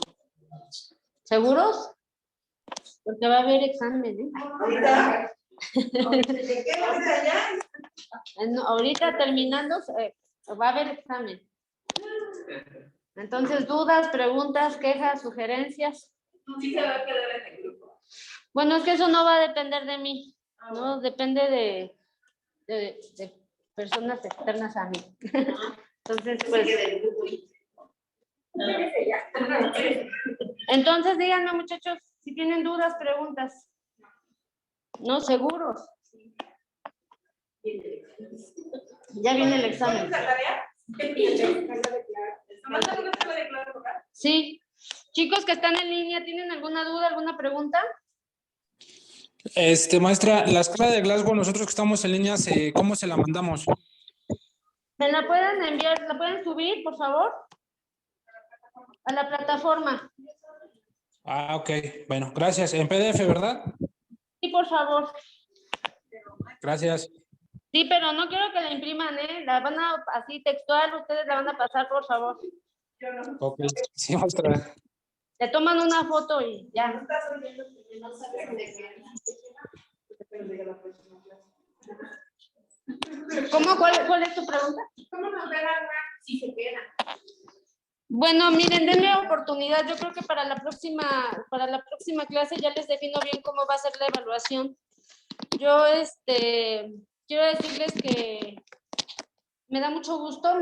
Speaker 2: ¿Seguros? Porque va a haber examen, ¿eh? No, ahorita terminando, va a haber examen. Entonces, dudas, preguntas, quejas, sugerencias.
Speaker 1: Sí se va a quedar en el grupo.
Speaker 2: Bueno, es que eso no va a depender de mí, ¿no? Depende de personas externas a mí. Entonces, pues... Entonces, díganme, muchachos, si tienen dudas, preguntas. ¿No? ¿Seguros? Ya viene el examen. Sí. Chicos que están en línea, ¿tienen alguna duda, alguna pregunta?
Speaker 13: Maestra, la escala de Glasgow, nosotros que estamos en línea, ¿cómo se la mandamos?
Speaker 2: ¿Me la pueden enviar, la pueden subir, por favor? A la plataforma.
Speaker 13: Ah, ok. Bueno, gracias. En PDF, ¿verdad?
Speaker 2: Sí, por favor.
Speaker 13: Gracias.
Speaker 2: Sí, pero no quiero que la impriman, ¿eh? La van a, así textual, ustedes la van a pasar, por favor.
Speaker 13: Ok. Sí, maestra.
Speaker 2: Le toman una foto y ya. ¿Cómo? ¿Cuál es tu pregunta?
Speaker 1: ¿Cómo nos verán si se queda?
Speaker 2: Bueno, miren, denme oportunidad. Yo creo que para la próxima clase ya les defino bien cómo va a ser la evaluación. Yo, quiero decirles que me da mucho gusto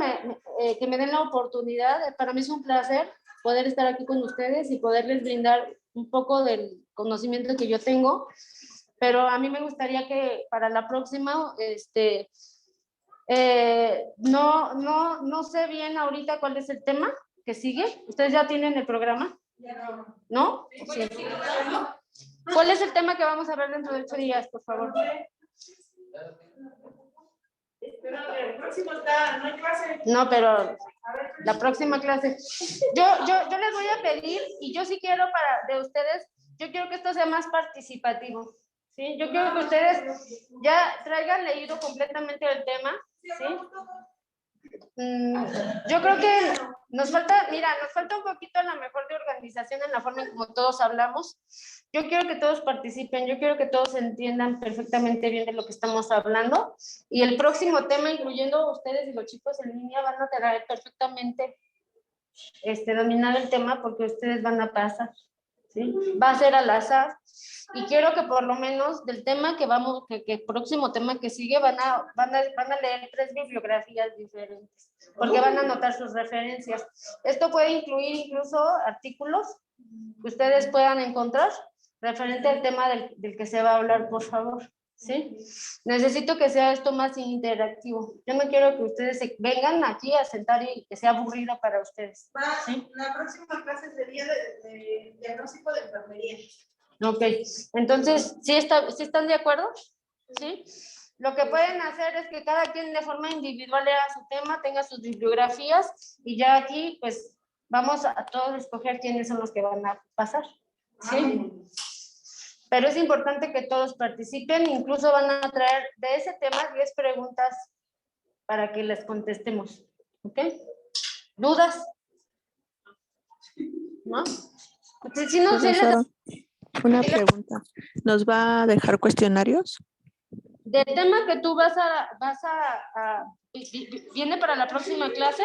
Speaker 2: que me den la oportunidad. Para mí es un placer poder estar aquí con ustedes y poderles brindar un poco del conocimiento que yo tengo. Pero a mí me gustaría que para la próxima, no sé bien ahorita cuál es el tema que sigue. ¿Ustedes ya tienen el programa? ¿No? Sí. ¿Cuál es el tema que vamos a ver dentro de 8 días, por favor? No, pero la próxima clase. Yo les voy a pedir, y yo sí quiero de ustedes, yo quiero que esto sea más participativo. ¿Sí? Yo quiero que ustedes ya traigan leído completamente el tema. ¿Sí? Yo creo que nos falta un poquito a lo mejor de organización en la forma en como todos hablamos. Yo quiero que todos participen, yo quiero que todos entiendan perfectamente bien de lo que estamos hablando, y el próximo tema, incluyendo ustedes y los chicos en línea, van a tener perfectamente dominar el tema, porque ustedes van a pasar, ¿sí? Va a ser al azar, y quiero que por lo menos del tema que el próximo tema que sigue van a leer 3 bibliografías diferentes, porque van a anotar sus referencias. Esto puede incluir incluso artículos que ustedes puedan encontrar referente al tema del que se va a hablar, por favor. ¿Sí? Necesito que sea esto más interactivo. Yo no quiero que ustedes se vengan aquí a sentar y que sea aburrido para ustedes. ¿Sí?
Speaker 1: La próxima clase sería de diagnóstico de enfermería.
Speaker 2: Ok, entonces, ¿sí están de acuerdo? ¿Sí? Lo que pueden hacer es que cada quien de forma individual lea su tema, tenga sus bibliografías, y ya aquí, pues, vamos a todos escoger quiénes son los que van a pasar. ¿Sí? Pero es importante que todos participen, incluso van a traer de ese tema 10 preguntas para que les contestemos. ¿Ok? ¿Dudas? ¿No? Si no, sí les...
Speaker 6: Una pregunta. ¿Nos va a dejar cuestionarios?
Speaker 2: Del tema que tú viene para la próxima clase,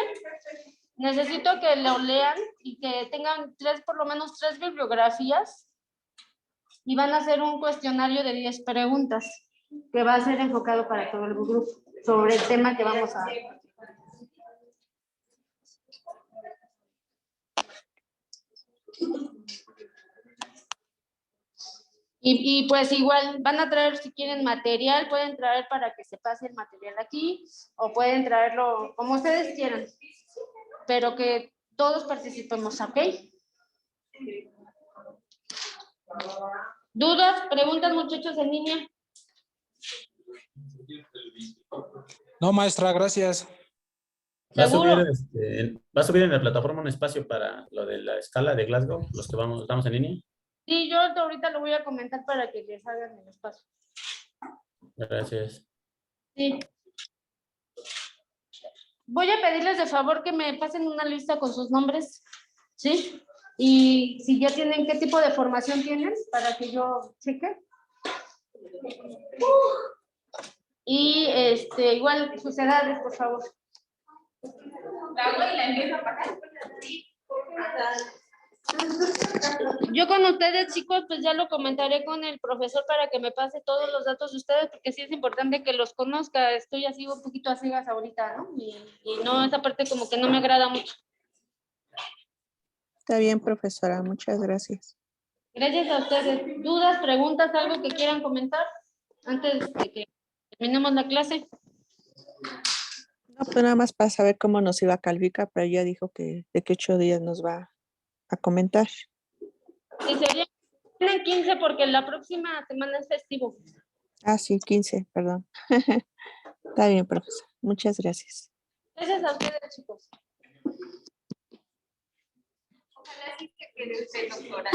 Speaker 2: necesito que lo lean y que tengan por lo menos 3 bibliografías, y van a hacer un cuestionario de 10 preguntas que va a ser enfocado para todo el grupo sobre el tema que vamos a... Y pues igual van a traer, si quieren material, pueden traer para que se pase el material aquí, o pueden traerlo como ustedes quieran, pero que todos participemos, ¿ok? ¿Dudas, preguntas, muchachos en línea?
Speaker 13: No, maestra, gracias.
Speaker 8: Va a
Speaker 2: ¿Seguro?
Speaker 8: subir en la plataforma un espacio para lo de la escala de Glasgow, los que estamos en línea.
Speaker 2: Sí, yo ahorita lo voy a comentar para que les hagan el espacio.
Speaker 8: Gracias.
Speaker 2: Sí. Voy a pedirles de favor que me pasen una lista con sus nombres, ¿sí? Y si ya tienen, ¿qué tipo de formación tienen? Para que yo cheque. Y igual sus edades, por favor.
Speaker 1: La hago y la empiezo a pasar.
Speaker 2: Yo con ustedes, chicos, pues ya lo comentaré con el profesor para que me pase todos los datos de ustedes, porque sí es importante que los conozca. Estoy así un poquito a ciegas ahorita, ¿no? Y no, esa parte como que no me agrada mucho.
Speaker 6: Está bien, profesora. Muchas gracias.
Speaker 2: Gracias a ustedes. ¿Dudas, preguntas, algo que quieran comentar antes de que terminemos la clase?
Speaker 6: No, pues nada más para saber cómo nos iba a calificar, pero ya dijo que de qué 8 días nos va a comentar.
Speaker 2: Sí, tienen 15 porque la próxima semana es festivo.
Speaker 6: Ah, sí, 15, perdón. Está bien, profesor. Muchas gracias.
Speaker 2: Gracias a ustedes, chicos.
Speaker 1: Ojalá sí que quede usted, doctora.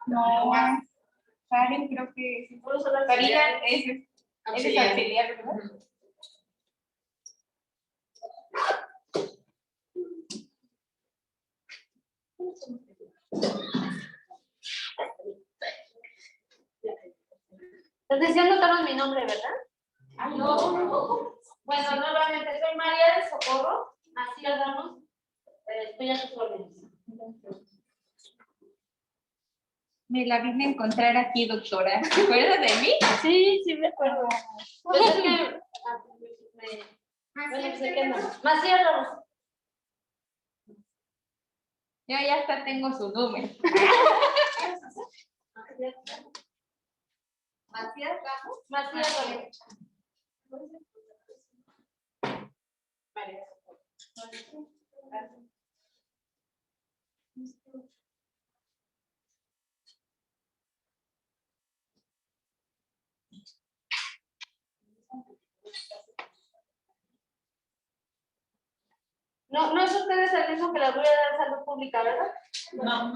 Speaker 1: No, Karen creo que es. Karina es auxiliar, ¿verdad?
Speaker 2: Entonces ya notaron mi nombre, ¿verdad?
Speaker 1: Ah, no.
Speaker 2: Bueno, nuevamente soy María del Socorro. Así Ramos. Estoy a sus órdenes.
Speaker 1: Me la vine a encontrar aquí, doctora. ¿Se acuerda de mí?
Speaker 2: Sí, sí me acuerdo. Pues es que bueno, sé que no. Macías Ramos.
Speaker 1: Yo ya hasta tengo su número. Macías Ramos.
Speaker 2: Macías Ramos.
Speaker 1: Vale.
Speaker 2: No es ustedes el mismo que les voy a dar salud pública, ¿verdad?
Speaker 1: No.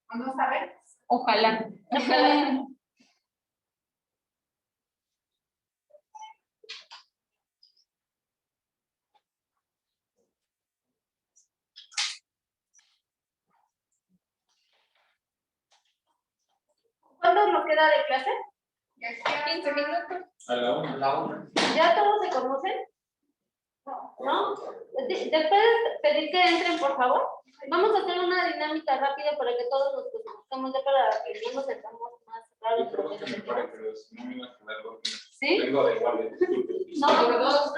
Speaker 1: Vamos a ver. Ojalá.
Speaker 2: Ojalá. ¿Cuánto nos queda de clase?
Speaker 1: 15 minutos.
Speaker 9: A la una.
Speaker 2: ¿Ya todos se conocen? ¿No? ¿Después pedir que entren, por favor? Vamos a hacer una dinámica rápida para que todos nos conozcamos, ya para que no nos sentamos más raros. ¿Sí? No, dos.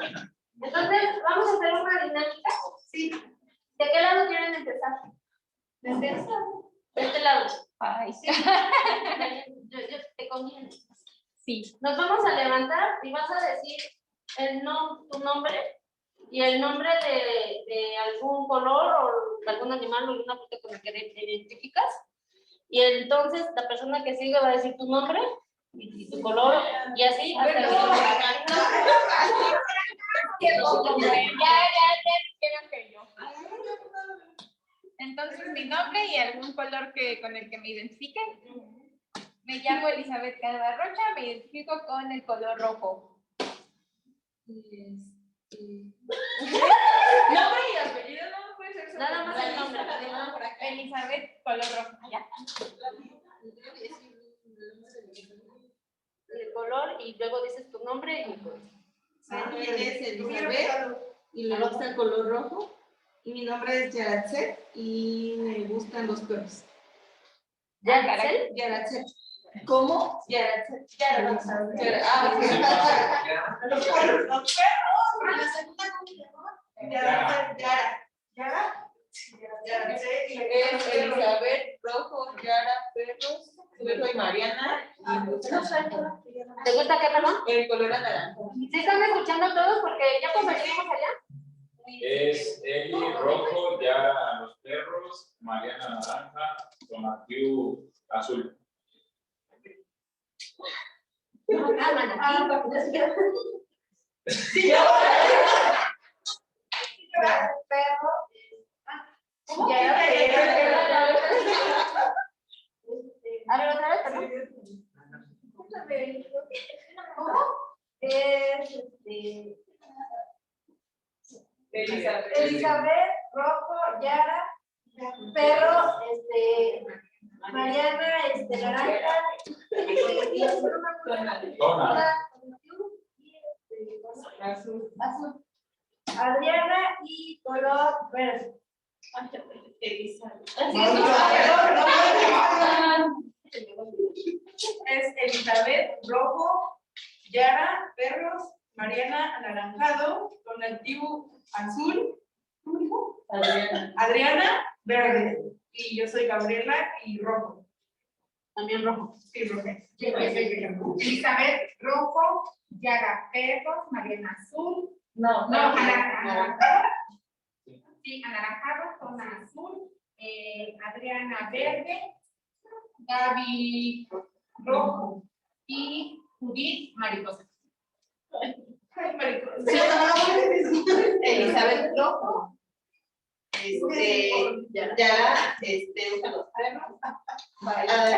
Speaker 2: Entonces, vamos a hacer una dinámica. Sí. ¿De qué lado quieren empezar? ¿Desde este lado? De este lado.
Speaker 1: Ay, sí.
Speaker 2: Yo te conviene.
Speaker 1: Sí.
Speaker 2: Nos vamos a levantar y vas a decir tu nombre y el nombre de algún color o algún animal o alguna fruta con la que te identificas. Y entonces la persona que sigue va a decir tu nombre y tu color y así hasta
Speaker 1: que yo. Entonces, mi nombre y algún color con el que me identifiquen. Me llamo Elizabeth Calva Rocha, me identifico con el color rojo. Nombre y apellido no puede ser.
Speaker 2: Nada más el nombre.
Speaker 1: Elizabeth, color rojo. Ya.
Speaker 2: El color y luego dices tu nombre y pues.
Speaker 14: Mi nombre es Elizabeth y me gusta el color rojo. Y mi nombre es Yaratset y me gustan los perros.
Speaker 2: ¿Yaratset?
Speaker 14: Yaratset. ¿Cómo? Yaratset.
Speaker 2: Yaratset.
Speaker 14: Ah, ok. Los perros. Elizabeth, Rojo, Yara, Perros, soy Mariana.
Speaker 2: ¿Te gusta qué, perdón?
Speaker 14: El color naranja.
Speaker 2: ¿Sí están escuchando todos? Porque ya conversamos allá.
Speaker 9: Es Eli rojo, Yara los perros, Mariana naranja, Tomatiu azul.
Speaker 2: A ver, otra vez, perdón.
Speaker 1: Elizabeth, Rojo, Yara, Perro, Mariana, naranja, azul, Adriana y color verde.
Speaker 10: Es Elizabeth, rojo, Yara, perros, Mariana, anaranjado, Tonatiu, azul, Adriana, verde, y yo soy Gabriela y rojo.
Speaker 2: También rojo.
Speaker 10: Sí, rojo.
Speaker 1: Elizabeth, rojo, Yara, perros, Mariana, azul.
Speaker 10: No,
Speaker 1: Anaranjado. Sí, anaranjado, zona azul. Adriana, verde. Gaby, rojo. Y Judith, mariposa.
Speaker 14: Elizabeth, rojo. Yara, usa los perros. Mariana,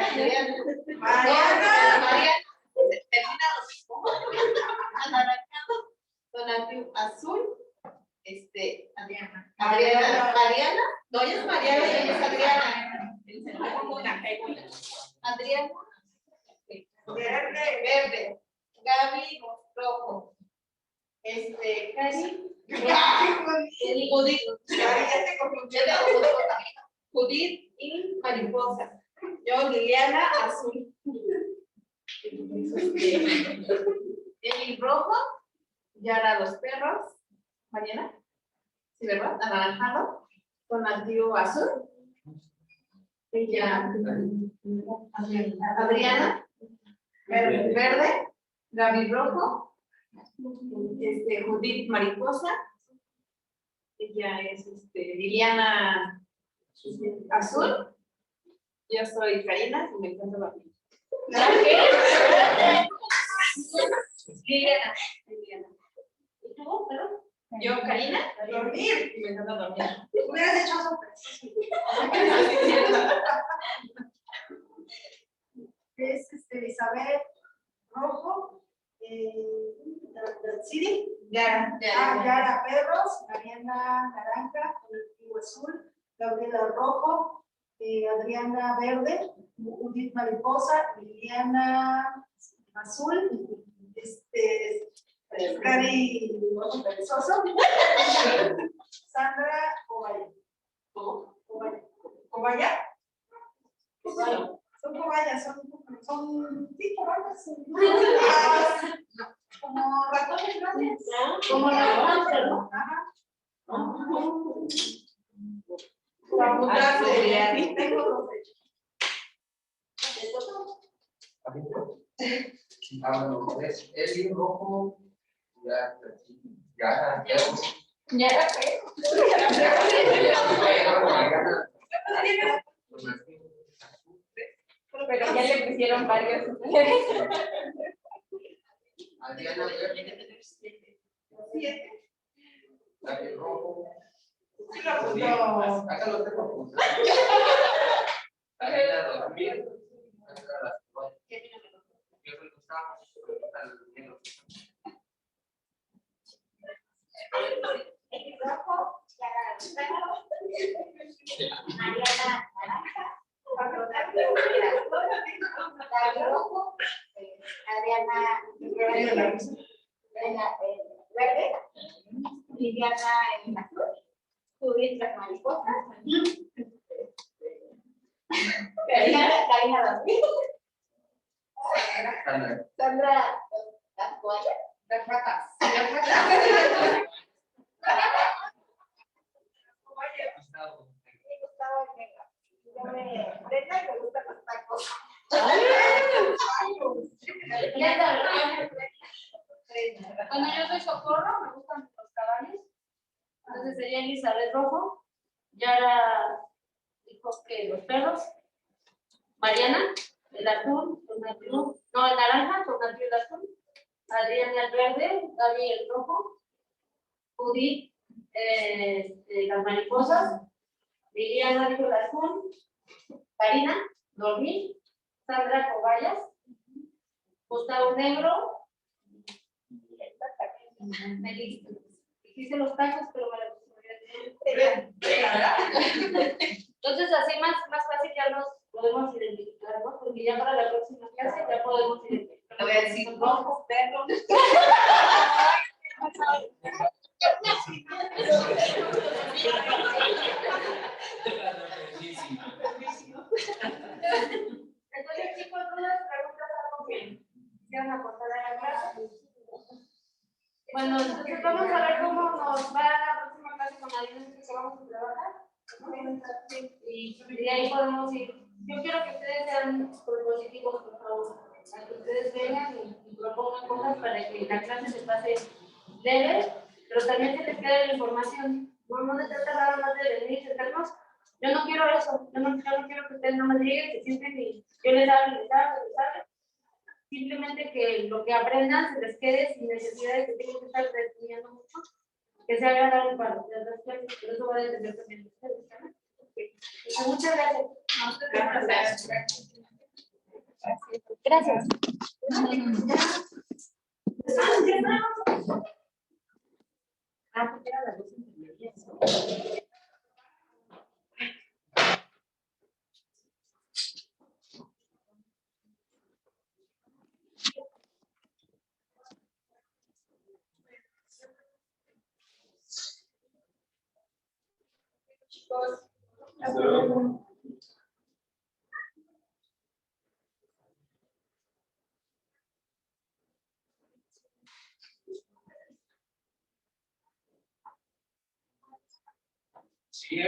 Speaker 14: termina lo mismo. Anaranjado, Tonatiu azul. Adriana, Mariana, no, ella es Mariana, ella es Adriana. Adriana, verde, Gaby, rojo. Cari, Judith y mariposa. Yo, Liliana, azul. Eli, rojo. Yara, los perros. Mariana. Sí, ¿verdad? Anaranjado. Tonatiu, azul. Ella, Adriana. Verde. Gaby, rojo. Judith, mariposa. Ella es Liliana, azul. Yo soy Karina y me encanta la vida. Liliana. ¿Y tú, perdón? Yo, Karina, dormir. Y me encanta dormir.
Speaker 1: Hubieras hecho Es Elizabeth, rojo. Siri, Yara, perros, Mariana, naranja, Tonatiu, azul, Gabriela, rojo, Adriana, verde, Judith, mariposa, Liliana, azul, Cari, perezoso, Sandra, cobaya. ¿Cómo? ¿Cobaya? Son cobayas, sí, cobayas. Como ratones grandes.
Speaker 2: Como la ¿no?
Speaker 1: Ajá.
Speaker 14: Tengo dos
Speaker 11: Bueno, es Eli rojo, ya,
Speaker 2: Ya.
Speaker 14: Pero ya le pusieron varios.
Speaker 11: Adriana verde,
Speaker 1: 7.
Speaker 11: Gaby rojo.
Speaker 1: Sí, lo apuntó.
Speaker 11: Acá lo tengo apuntado. Karina dormir.
Speaker 1: Rojo, Yara, perro, Mariana, naranja, rojo, Adriana, verde, Liliana en azul, Judith las mariposas, Karina dormir, Sandra las toallas, las ratas. Brenda me gustan los tacos.
Speaker 2: Bueno, yo soy Socorro, me gustan los caballos. Entonces sería Elizabeth Rojo. Yara dijo que los perros. Mariana, el azul, no, el naranja, con el azul. Adriana, el verde. Gaby, el rojo. Judith, las mariposas. Liliana dijo el azul. Karina, dormir. Sandra, cobayas. Gustavo, negro. Me hice los tacos, pero me los entonces así más fácil ya nos podemos identificar, ¿no? Porque ya para la próxima clase ya podemos identificar.
Speaker 1: Te voy a decir rojos, perros.
Speaker 2: Entonces, chicos, dudas, preguntas, algo que quieran aportar a la clase. Bueno, entonces vamos a ver cómo nos va la próxima clase con la dinámica que vamos a trabajar. Y de ahí podemos ir. Yo quiero que ustedes sean propositivos, por favor. Para que ustedes vengan y propongan cosas para que la clase se pase leve, pero también se les quede la información. No se trata nada más de venir y sentarnos. Yo no quiero eso. Yo no quiero que ustedes nada más lleguen, se sienten y yo les hablo. Simplemente que lo que aprendan se les quede sin necesidad de que tengan que estar estudiando mucho, que sea agradable para las clases, pero eso va a depender también de ustedes. ¿No? Muchas gracias. Gracias.
Speaker 1: Chicos,
Speaker 11: Sí,